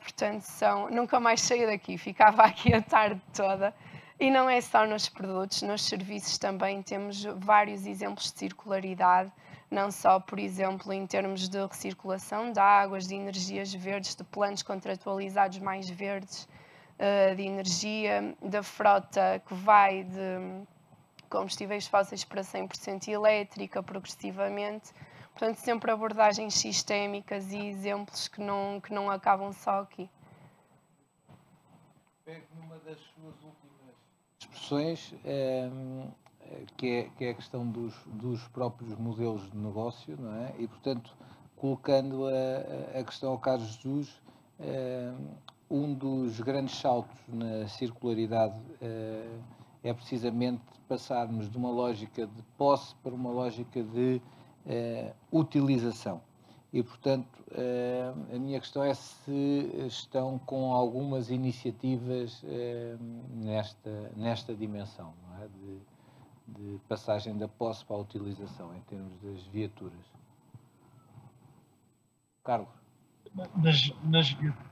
[SPEAKER 3] Portanto, nunca mais saio daqui, ficava aqui a tarde toda. E não é só nos produtos, nos serviços também temos vários exemplos de circularidade, não só, por exemplo, em termos de recirculação de águas, de energias verdes, de planos contratualizados mais verdes, de energia, da frota que vai de combustíveis fósseis para 100% elétrica progressivamente. Portanto, sempre abordagens sistémicas e exemplos que não acabam só aqui.
[SPEAKER 1] Pego numa das suas últimas expressões, que é a questão dos próprios modelos de negócio, não é? E, portanto, colocando a questão ao Carlos Jesus, um dos grandes saltos na circularidade é precisamente passarmos de uma lógica de posse para uma lógica de utilização. E, portanto, a minha questão é se estão com algumas iniciativas nesta dimensão, não é? De passagem da posse para a utilização, em termos das viaturas. Carlos?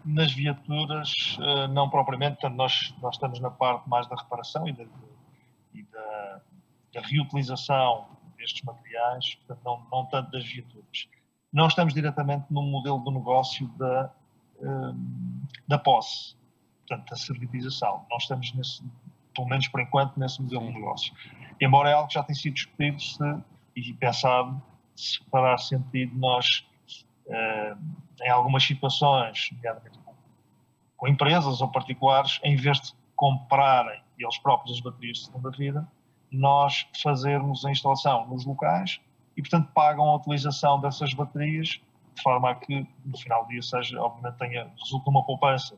[SPEAKER 4] Nas viaturas, não propriamente, portanto, nós estamos na parte mais da reparação e da reutilização destes materiais, portanto, não tanto das viaturas. Não estamos diretamente no modelo do negócio da posse, portanto, da servitização. Não estamos, pelo menos por enquanto, nesse modelo de negócio. Embora é algo que já tem sido discutido e pensado se fará sentido nós, em algumas situações, nomeadamente com empresas ou particulares, em vez de comprarem eles próprios as baterias de segunda vida, nós fazermos a instalação nos locais e, portanto, pagam a utilização dessas baterias de forma a que, no final do dia, obviamente, resulte numa poupança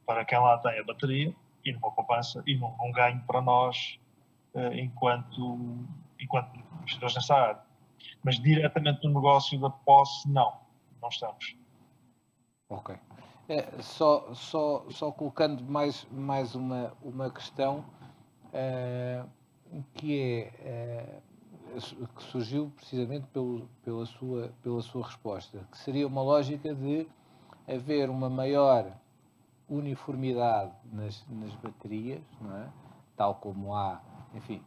[SPEAKER 4] para quem lá tem a bateria e numa poupança e num ganho para nós enquanto investidores nessa área. Mas diretamente no negócio da posse, não estamos.
[SPEAKER 1] Ok. Só colocando mais uma questão que surgiu precisamente pela sua resposta, que seria uma lógica de haver uma maior uniformidade nas baterias, não é? Tal como há, enfim,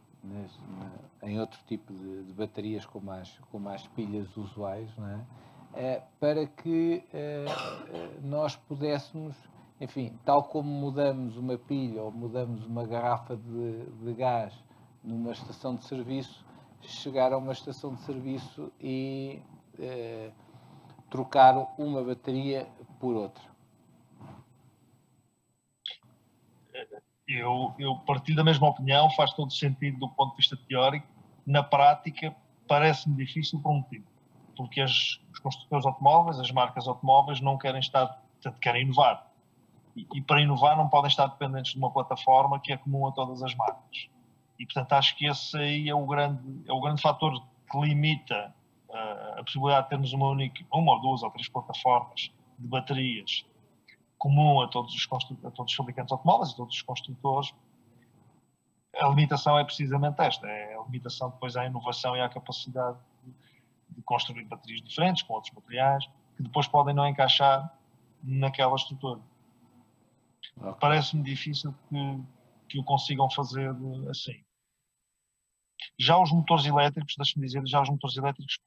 [SPEAKER 1] em outro tipo de baterias como as pilhas usuais, não é? Para que nós pudéssemos, enfim, tal como mudamos uma pilha ou mudamos uma garrafa de gás numa estação de serviço, chegar a uma estação de serviço e trocar uma bateria por outra.
[SPEAKER 4] Eu partilho da mesma opinião, faz todo sentido do ponto de vista teórico. Na prática, parece-me difícil por um motivo. Porque os construtores automóveis, as marcas automóveis, não querem portanto, querem inovar. E para inovar não podem estar dependentes de uma plataforma que é comum a todas as marcas. E, portanto, acho que esse aí é o grande fator que limita a possibilidade de termos uma ou duas ou três plataformas de baterias comum a todos os fabricantes automóveis, a todos os construtores. A limitação é precisamente esta, é a limitação depois à inovação e à capacidade de construir baterias diferentes, com outros materiais, que depois podem não encaixar naquela estrutura. Okay. Parece-me difícil que o consigam fazer assim. Já os motores elétricos, deixe-me dizer,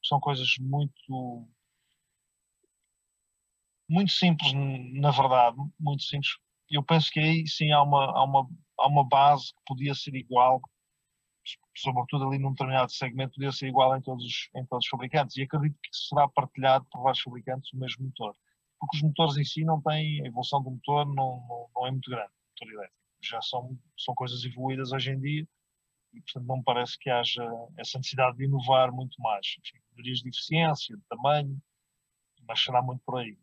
[SPEAKER 4] são coisas muito simples, na verdade, muito simples. Eu penso que aí sim há uma base que podia ser igual, sobretudo ali num determinado segmento, podia ser igual em todos os fabricantes. E acredito que será partilhado por vários fabricantes o mesmo motor. Porque os motores em si não têm, a evolução do motor não é muito grande, o motor elétrico. Já são coisas evoluídas hoje em dia e, portanto, não me parece que haja essa necessidade de inovar muito mais. Enfim, melhorias de eficiência, de tamanho, mas será muito por aí.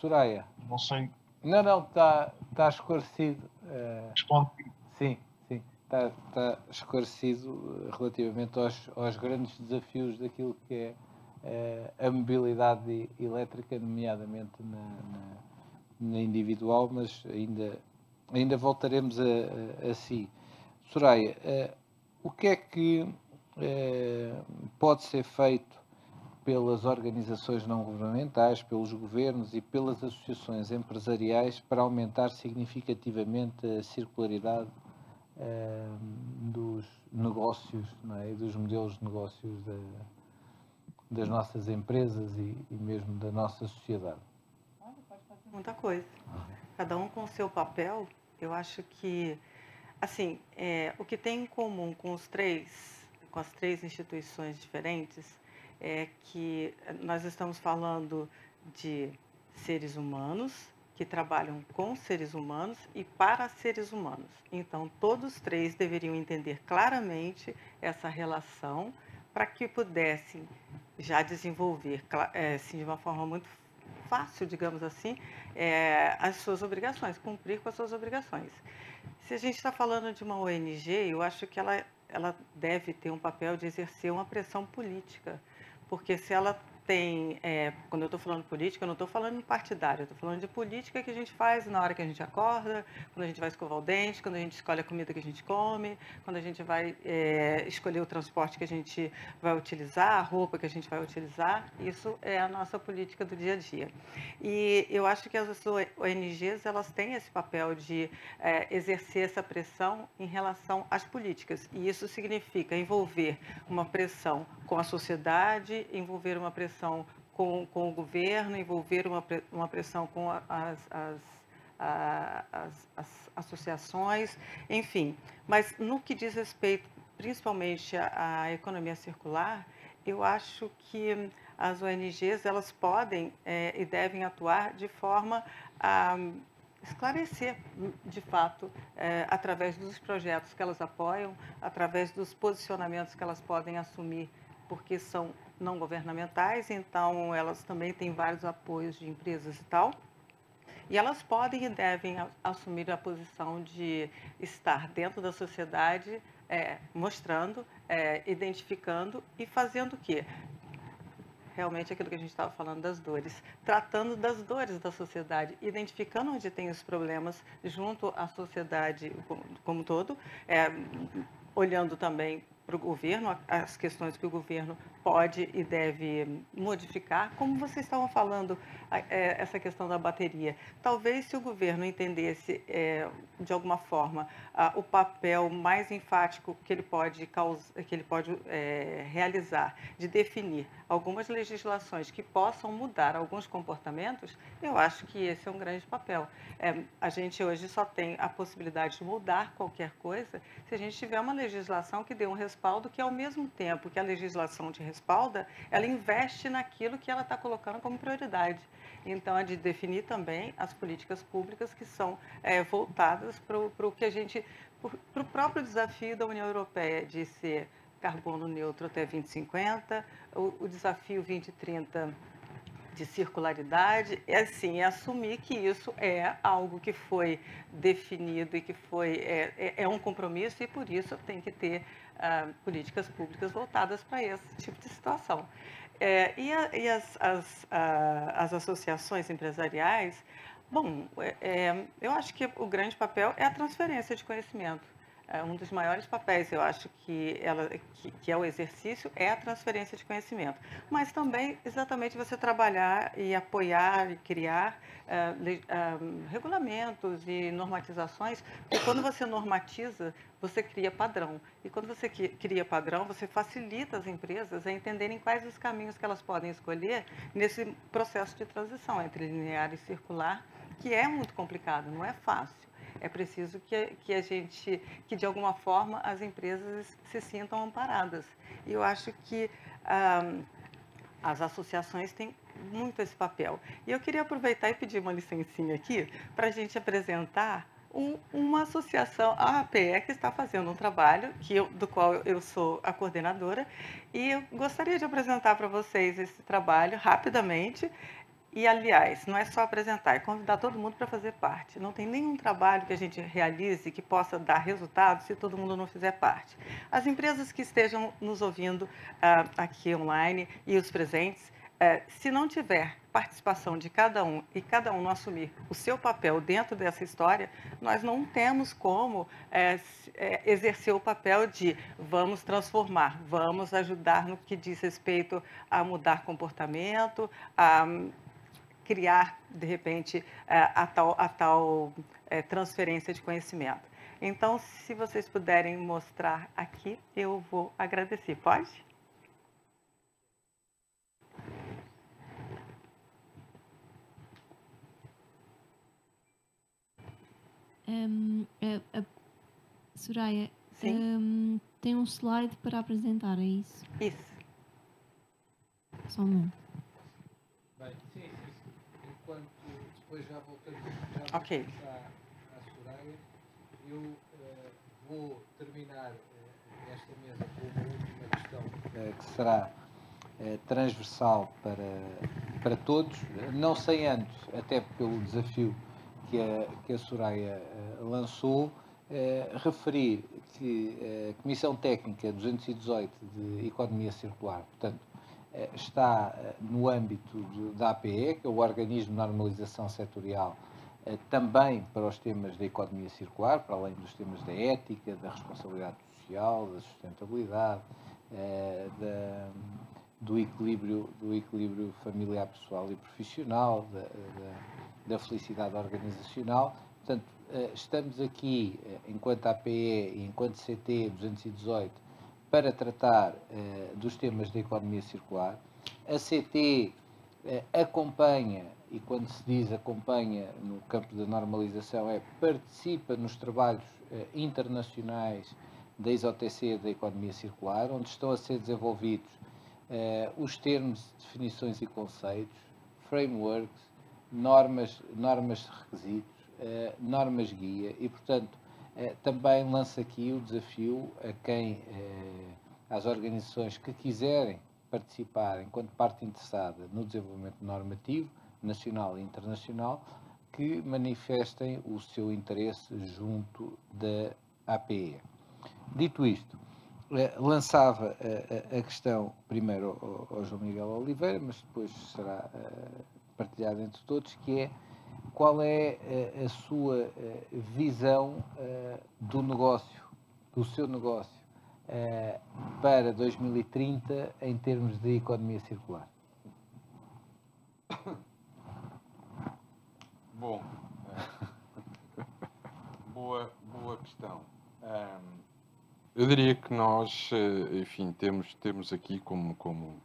[SPEAKER 1] Soraya.
[SPEAKER 4] Não sei.
[SPEAKER 1] Não, está esclarecido.
[SPEAKER 4] Responde.
[SPEAKER 1] Sim, está esclarecido relativamente aos grandes desafios daquilo que é a mobilidade elétrica, nomeadamente na individual, mas ainda voltaremos a si. Soraya, o que é que pode ser feito pelas organizações não governamentais, pelos governos e pelas associações empresariais para aumentar significativamente a circularidade dos negócios, não é? E dos modelos de negócios das nossas empresas e mesmo da nossa sociedade?
[SPEAKER 5] Pode fazer muita coisa. Cada um com o seu papel. Eu acho que, assim, o que tem em comum com as três instituições diferentes é que nós estamos falando de seres humanos que trabalham com seres humanos e para seres humanos. Então, todos três deveriam entender claramente essa relação para que pudessem já desenvolver, assim, de uma forma muito fácil, digamos assim, as suas obrigações, cumprir com as suas obrigações. Se a gente está falando de uma ONG, eu acho que ela deve ter um papel de exercer uma pressão política, porque se ela tem, quando eu estou falando política, eu não estou falando partidária, eu estou falando de política que a gente faz na hora que a gente acorda, quando a gente vai escovar o dente, quando a gente escolhe a comida que a gente come, quando a gente vai escolher o transporte que a gente vai utilizar, a roupa que a gente vai utilizar. Isso é a nossa política do dia a dia. E eu acho que as ONGs, elas têm esse papel de exercer essa pressão em relação às políticas. E isso significa envolver uma pressão com a sociedade, envolver uma pressão com o governo, envolver uma pressão com as associações, enfim. Mas no que diz respeito principalmente à economia circular, eu acho que as ONGs elas podem e devem atuar de forma a esclarecer, de fato, através dos projetos que elas apoiam, através dos posicionamentos que elas podem assumir, porque são não governamentais, então elas também têm vários apoios de empresas e tal. E elas podem e devem assumir a posição de estar dentro da sociedade, mostrando, identificando e fazendo o quê? Realmente aquilo que a gente estava falando das dores, tratando das dores da sociedade, identificando onde tem os problemas junto à sociedade como um todo, olhando também para o governo, as questões que o governo pode e deve modificar, como vocês estavam falando, essa questão da bateria. Talvez se o governo entendesse, de alguma forma, o papel mais enfático que ele pode realizar, de definir algumas legislações que possam mudar alguns comportamentos, eu acho que esse é um grande papel. A gente hoje só tem a possibilidade de mudar qualquer coisa se a gente tiver uma legislação que dê um respaldo que, ao mesmo tempo que a legislação te respalda, ela investe naquilo que ela está colocando como prioridade. Então, é de definir também as políticas públicas que são voltadas para o próprio desafio da União Europeia de ser carbono neutro até 2050, o desafio 2030 de circularidade, assim, assumir que isso é algo que foi definido e que é um compromisso e, por isso, tem que ter políticas públicas voltadas para esse tipo de situação. E as associações empresariais, bom, eu acho que o grande papel é a transferência de conhecimento. Um dos maiores papéis, eu acho que é o exercício, é a transferência de conhecimento. Mas também, exatamente, você trabalhar e apoiar e criar regulamentos e normatizações, porque quando você normatiza, você cria padrão. E quando você cria padrão, você facilita as empresas a entenderem quais os caminhos que elas podem escolher nesse processo de transição entre linear e circular, que é muito complicado, não é fácil. É preciso que de alguma forma as empresas se sintam amparadas. E eu acho que as associações têm muito esse papel. E eu queria aproveitar e pedir uma licencinha aqui para a gente apresentar uma associação, a APE, que está fazendo um trabalho do qual eu sou a coordenadora, e eu gostaria de apresentar para vocês esse trabalho rapidamente. E, aliás, não é só apresentar, é convidar todo mundo para fazer parte. Não tem nenhum trabalho que a gente realize que possa dar resultado se todo mundo não fizer parte. As empresas que estejam nos ouvindo aqui online e os presentes, se não tiver participação de cada um e cada um não assumir o seu papel dentro dessa história, nós não temos como exercer o papel de vamos transformar, vamos ajudar no que diz respeito a mudar comportamento, a criar, de repente, a tal transferência de conhecimento. Então, se vocês puderem mostrar aqui, eu vou agradecer. Pode?
[SPEAKER 6] Soraya, tem um slide para apresentar, é isso?
[SPEAKER 5] Isso.
[SPEAKER 6] Só um momento.
[SPEAKER 1] Bem, sim. Enquanto depois já voltamos
[SPEAKER 5] Ok.
[SPEAKER 1] à Soraya, eu vou terminar esta mesa com uma última questão que será transversal para todos, não sem antes, até pelo desafio que a Soraya lançou, referir que a Comissão Técnica 218 de Economia Circular, portanto, está no âmbito da APE, que é o Organismo de Normalização Setorial, também para os temas da economia circular, para além dos temas da ética, da responsabilidade social, da sustentabilidade, do equilíbrio familiar, pessoal e profissional, da felicidade organizacional. Portanto, estamos aqui, enquanto APE e enquanto CT 218, para tratar dos temas da economia circular. A CT acompanha, e quando se diz acompanha no campo da normalização, participa nos trabalhos internacionais da ISOTC da economia circular, onde estão a ser desenvolvidos os termos, definições e conceitos, frameworks, normas de requisitos, normas guia e, portanto, também lança aqui o desafio às organizações que quiserem participar enquanto parte interessada no desenvolvimento normativo, nacional e internacional, que manifestem o seu interesse junto da APE. Dito isto, lançava a questão primeiro ao João Miguel Oliveira, mas depois será partilhada entre todos, que é: qual é a sua visão do negócio, do seu negócio, para 2030 em termos de economia circular?
[SPEAKER 2] Bom, boa questão. Eu diria que nós, enfim, temos aqui, como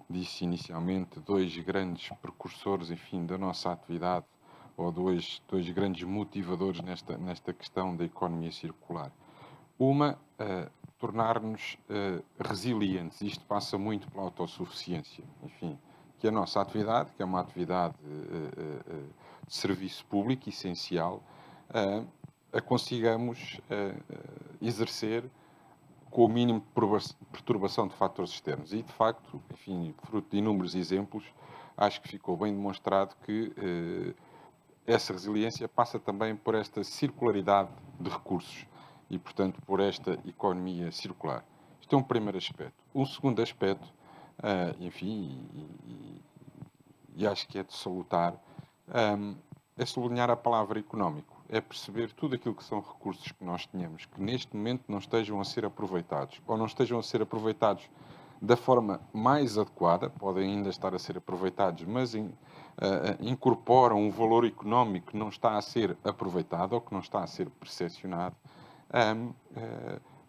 [SPEAKER 2] disse inicialmente, dois grandes precursores, enfim, da nossa atividade, ou dois grandes motivadores nesta questão da economia circular. Uma, tornar-nos resilientes. Isto passa muito pela autossuficiência. Enfim, que a nossa atividade, que é uma atividade de serviço público essencial, a consigamos exercer com o mínimo de perturbação de fatores externos. E, de facto, enfim, fruto de inúmeros exemplos, acho que ficou bem demonstrado que essa resiliência passa também por esta circularidade de recursos e, portanto, por esta economia circular. Isto é um primeiro aspecto. Um segundo aspecto, enfim, e acho que é de salutar, é sublinhar a palavra económico. É perceber tudo aquilo que são recursos que nós tenhamos, que neste momento não estejam a ser aproveitados, ou não estejam a ser aproveitados da forma mais adequada, podem ainda estar a ser aproveitados, mas incorporam um valor económico que não está a ser aproveitado ou que não está a ser percepcionado,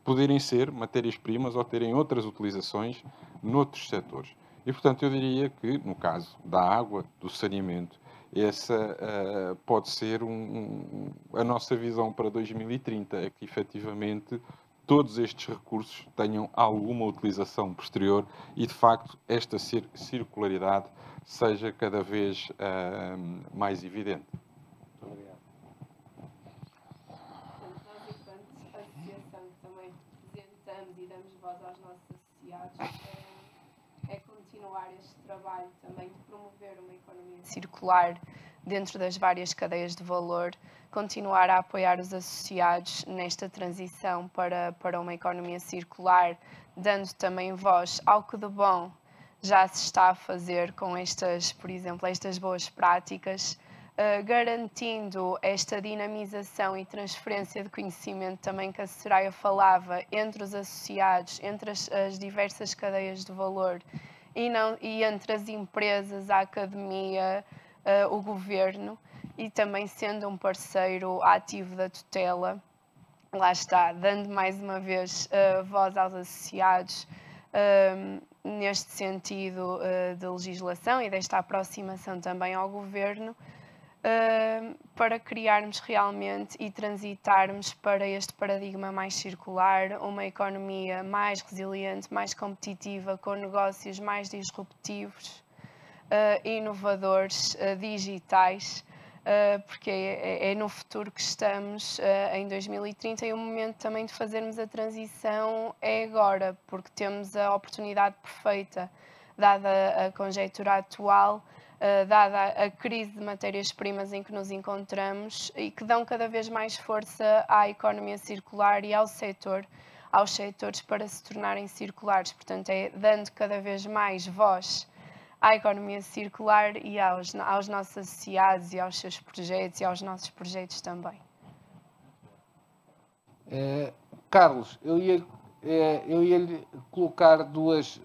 [SPEAKER 2] poderem ser matérias-primas ou terem outras utilizações noutros setores. E, portanto, eu diria que, no caso da água, do saneamento, essa pode ser a nossa visão para 2030, é que, efetivamente, todos estes recursos tenham alguma utilização posterior e, de facto, esta circularidade seja cada vez mais evidente.
[SPEAKER 3] Muito obrigado. Nós, enquanto associação, também representamos e damos voz aos nossos associados, é continuar este trabalho também de promover uma economia circular dentro das várias cadeias de valor, continuar a apoiar os associados nesta transição para uma economia circular, dando também voz ao que de bom já se está a fazer com por exemplo, estas boas práticas, garantindo esta dinamização e transferência de conhecimento também que a Soraya falava entre os associados, entre as diversas cadeias de valor e entre as empresas, a academia, o governo, e também sendo um parceiro ativo da tutela. Lá está, dando mais uma vez voz aos associados neste sentido de legislação e desta aproximação também ao governo, para criarmos realmente e transitarmos para este paradigma mais circular, uma economia mais resiliente, mais competitiva, com negócios mais disruptivos, inovadores, digitais, porque é no futuro que estamos, em 2030, e o momento também de fazermos a transição é agora, porque temos a oportunidade perfeita, dada a conjectura atual, dada a crise de matérias-primas em que nos encontramos e que dão cada vez mais força à economia circular e ao setor, aos setores para se tornarem circulares. Portanto, é dando cada vez mais voz à economia circular e aos nossos associados e aos seus projetos e aos nossos projetos também.
[SPEAKER 1] Carlos, eu ia lhe colocar duas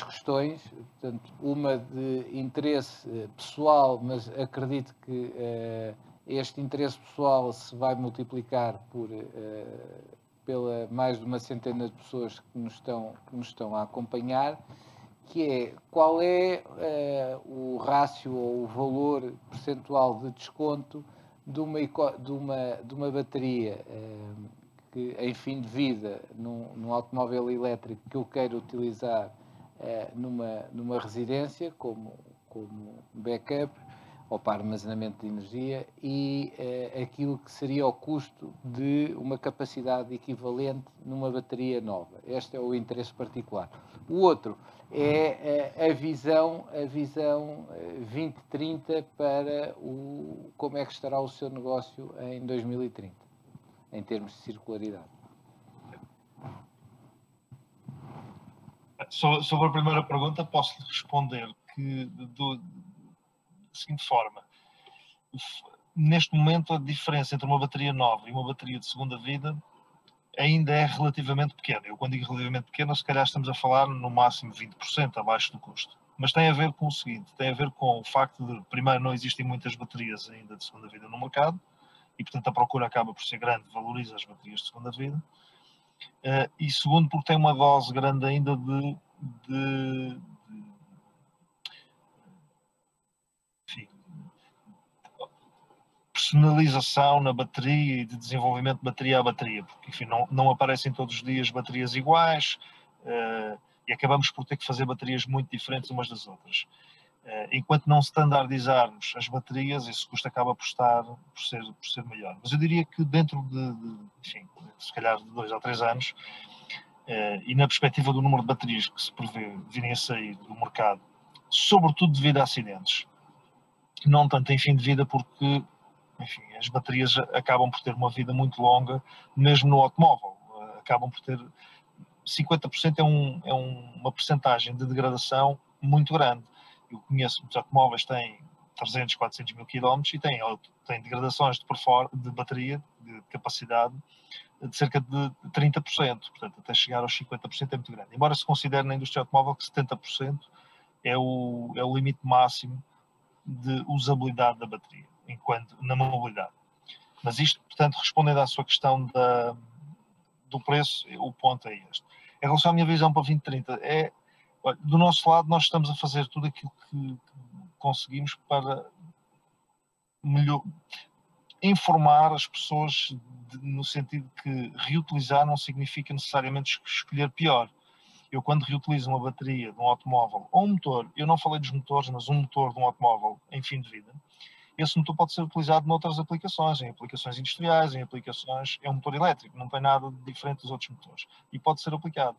[SPEAKER 1] questões, portanto, uma de interesse pessoal, mas acredito que este interesse pessoal se vai multiplicar pela mais de uma centena de pessoas que nos estão a acompanhar, que é qual é o rácio ou o valor percentual de desconto de uma bateria que, em fim de vida, num automóvel elétrico que eu queira utilizar numa residência como backup ou para armazenamento de energia e aquilo que seria o custo de uma capacidade equivalente numa bateria nova. Este é o interesse particular. O outro é a visão 2030 para como é que estará o seu negócio em 2030, em termos de circularidade.
[SPEAKER 4] Sobre a primeira pergunta, posso responder que da seguinte forma: neste momento a diferença entre uma bateria nova e uma bateria de segunda vida ainda é relativamente pequena. Eu, quando digo relativamente pequena, se calhar estamos a falar no máximo 20% abaixo do custo. Mas tem a ver com o seguinte: tem a ver com o facto de, primeiro, não existem muitas baterias ainda de segunda vida no mercado e, portanto, a procura acaba por ser grande, valoriza as baterias de segunda vida. E segundo, porque tem uma dose grande ainda de personalização na bateria e de desenvolvimento de bateria a bateria, porque, enfim, não aparecem todos os dias baterias iguais e acabamos por ter que fazer baterias muito diferentes umas das outras. Enquanto não standardizarmos as baterias, esse custo acaba por ser maior. Mas eu diria que dentro enfim, se calhar de 2 ou 3 anos, e na perspectiva do número de baterias que se prevê virem a sair do mercado, sobretudo devido a acidentes, não tanto em fim de vida, porque, enfim, as baterias acabam por ter uma vida muito longa, mesmo no automóvel. Acabam por ter 50% é uma percentagem de degradação muito grande. Eu conheço muitos automóveis que têm 300, 400 mil quilómetros e têm degradações de bateria, de capacidade, de cerca de 30%. Portanto, até chegar aos 50% é muito grande. Embora se considere na indústria automóvel que 70% é o limite máximo de usabilidade da bateria, enquanto na mobilidade. Mas isto, portanto, respondendo à sua questão do preço, o ponto é este. Em relação à minha visão para 2030, do nosso lado, nós estamos a fazer tudo aquilo que conseguimos para informar as pessoas no sentido que reutilizar não significa necessariamente escolher pior. Eu, quando reutilizo uma bateria de um automóvel ou um motor, eu não falei dos motores, mas um motor de um automóvel em fim de vida, esse motor pode ser utilizado noutras aplicações, em aplicações industriais, é um motor elétrico, não tem nada de diferente dos outros motores, e pode ser aplicado.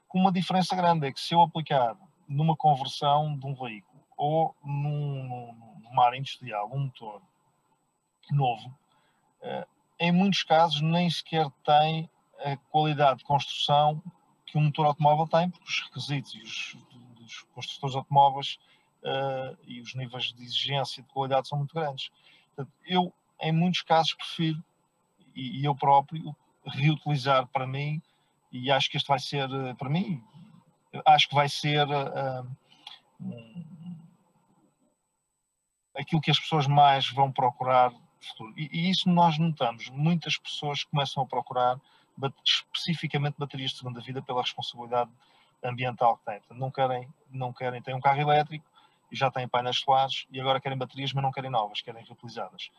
[SPEAKER 4] Com uma diferença grande é que se eu aplicar numa conversão de um veículo ou numa área industrial um motor novo, em muitos casos nem sequer tem a qualidade de construção que um motor automóvel tem, porque os requisitos dos construtores automóveis e os níveis de exigência de qualidade são muito grandes. Portanto, eu, em muitos casos, prefiro, e eu próprio, reutilizar para mim, e acho que este vai ser, para mim, acho que vai ser aquilo que as pessoas mais vão procurar no futuro. E isso nós notamos. Muitas pessoas começam a procurar especificamente baterias de segunda vida pela responsabilidade ambiental que têm. Portanto, não querem ter um carro elétrico e já têm painéis solares e agora querem baterias, mas não querem novas, querem reutilizadas.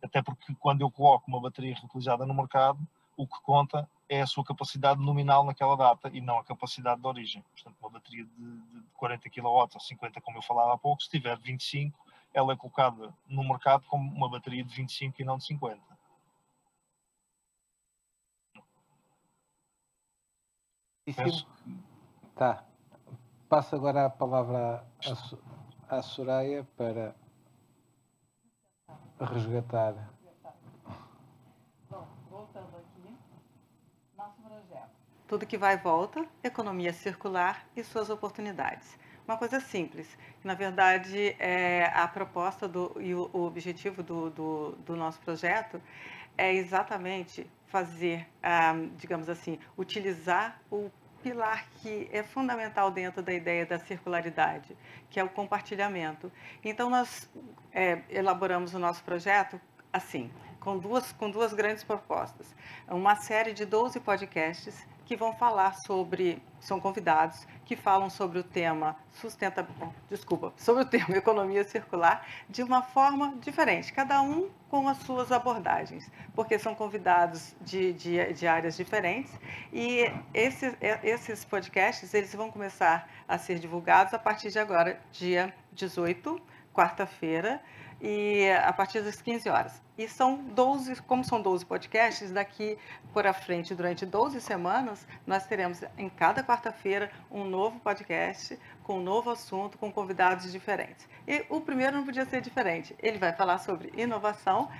[SPEAKER 4] Até porque quando eu coloco uma bateria reutilizada no mercado, o que conta é a sua capacidade nominal naquela data e não a capacidade de origem. Portanto, uma bateria de 40 kW ou 50, como eu falava há pouco, se tiver 25, ela é colocada no mercado como uma bateria de 25 e não de 50.
[SPEAKER 1] Tá. Passo agora a palavra à Soraya para resgatar.
[SPEAKER 5] Bom, voltando aqui, nosso projeto. Tudo que vai e volta, economia circular e suas oportunidades. Uma coisa simples, que na verdade a proposta e o objetivo do nosso projeto é exatamente fazer, digamos assim, utilizar o pilar que é fundamental dentro da ideia da circularidade, que é o compartilhamento. Então, nós elaboramos o nosso projeto assim, com duas grandes propostas. Uma série de 12 podcasts que vão falar são convidados que falam sobre o tema sobre o tema economia circular de uma forma diferente, cada um com as suas abordagens, porque são convidados de áreas diferentes e esses podcasts eles vão começar a ser divulgados a partir de agora, dia 18, quarta-feira, e a partir das 15 horas. E como são 12 podcasts, daqui por à frente, durante 12 semanas, nós teremos em cada quarta-feira um novo podcast, com um novo assunto, com convidados diferentes. E o primeiro não podia ser diferente. Ele vai falar sobre inovação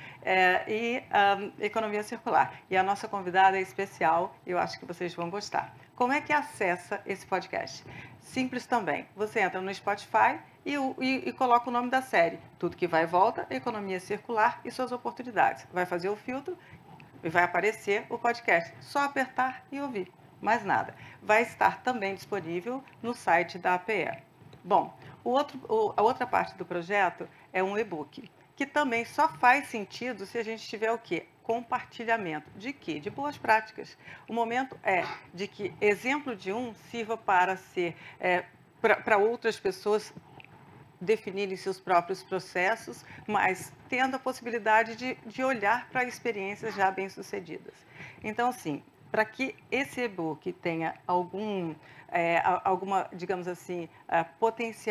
[SPEAKER 5] e economia circular. E a nossa convidada é especial, eu acho que vocês vão gostar. Como é que acessa esse podcast? Simples também. Você entra no Spotify e coloca o nome da série. Tudo que vai e volta, economia circular e suas oportunidades. Vai fazer o filtro e vai aparecer o podcast. Só apertar e ouvir. Mais nada. Vai estar também disponível no site da APE. Bom, a outra parte do projeto é um e-book, que também só faz sentido se a gente tiver o quê? Compartilhamento. De quê? De boas práticas. O momento é de que exemplo de um sirva para ser para outras pessoas definirem seus próprios processos, mas tendo a possibilidade de olhar para experiências já bem-sucedidas. Então, assim, para que esse e-book tenha alguma, digamos assim,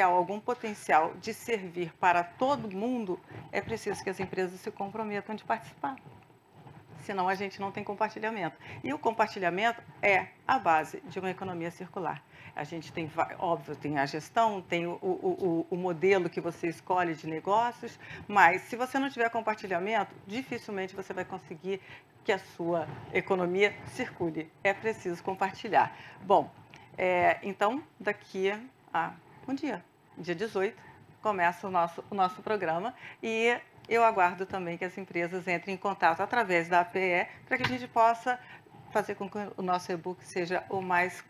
[SPEAKER 5] algum potencial de servir para todo mundo, é preciso que as empresas se comprometam de participar. Senão a gente não tem compartilhamento. E o compartilhamento é a base de uma economia circular. A gente tem, óbvio, tem a gestão, tem o modelo que você escolhe de negócios, mas se você não tiver compartilhamento, dificilmente você vai conseguir que a sua economia circule. É preciso compartilhar. Bom, então, daqui a um dia 18, começa o nosso programa e eu aguardo também que as empresas entrem em contato através da APE para que a gente possa fazer com que o nosso e-book seja o mais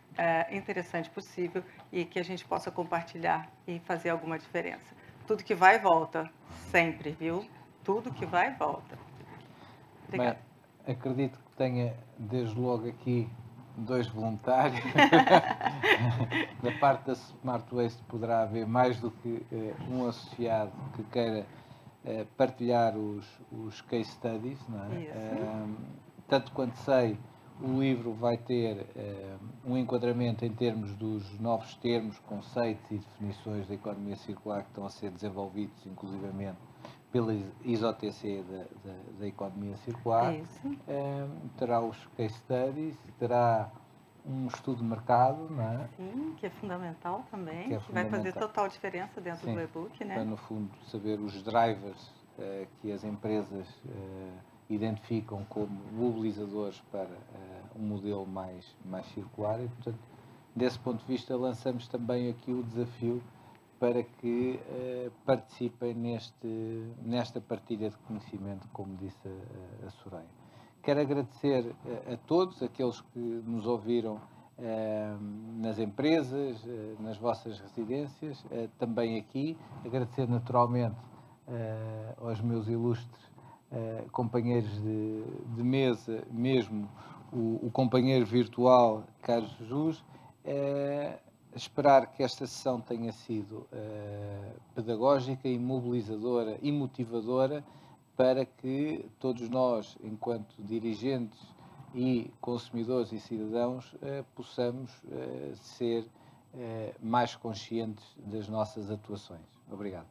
[SPEAKER 5] interessante possível e que a gente possa compartilhar e fazer alguma diferença. Tudo que vai e volta, sempre, viu? Tudo que vai e volta. Obrigada.
[SPEAKER 1] Bem, acredito que tenha, desde logo aqui, 2 voluntários. Da parte da Smart Waste poderá haver mais do que um associado que queira partilhar os case studies, não é? Tanto quanto sei, o livro vai ter um enquadramento em termos dos novos termos, conceitos e definições da economia circular que estão a ser desenvolvidos, inclusivamente, pela ISO-TC da economia circular. Terá os case studies, terá um estudo de mercado, não é?
[SPEAKER 5] Sim, que é fundamental também, que vai fazer total diferença dentro do e-book, né?
[SPEAKER 1] Para, no fundo, saber os drivers que as empresas identificam como mobilizadores para um modelo mais circular e, portanto, desse ponto de vista, lançamos também aqui o desafio para que participem nesta partilha de conhecimento, como disse a Soraya. Quero agradecer a todos aqueles que nos ouviram nas empresas, nas vossas residências, também aqui. Agradecer naturalmente aos meus ilustres companheiros de mesa, mesmo o companheiro virtual Carlos Jesus. Esperar que esta sessão tenha sido pedagógica e mobilizadora e motivadora para que todos nós, enquanto dirigentes e consumidores e cidadãos, possamos ser mais conscientes das nossas atuações. Obrigado.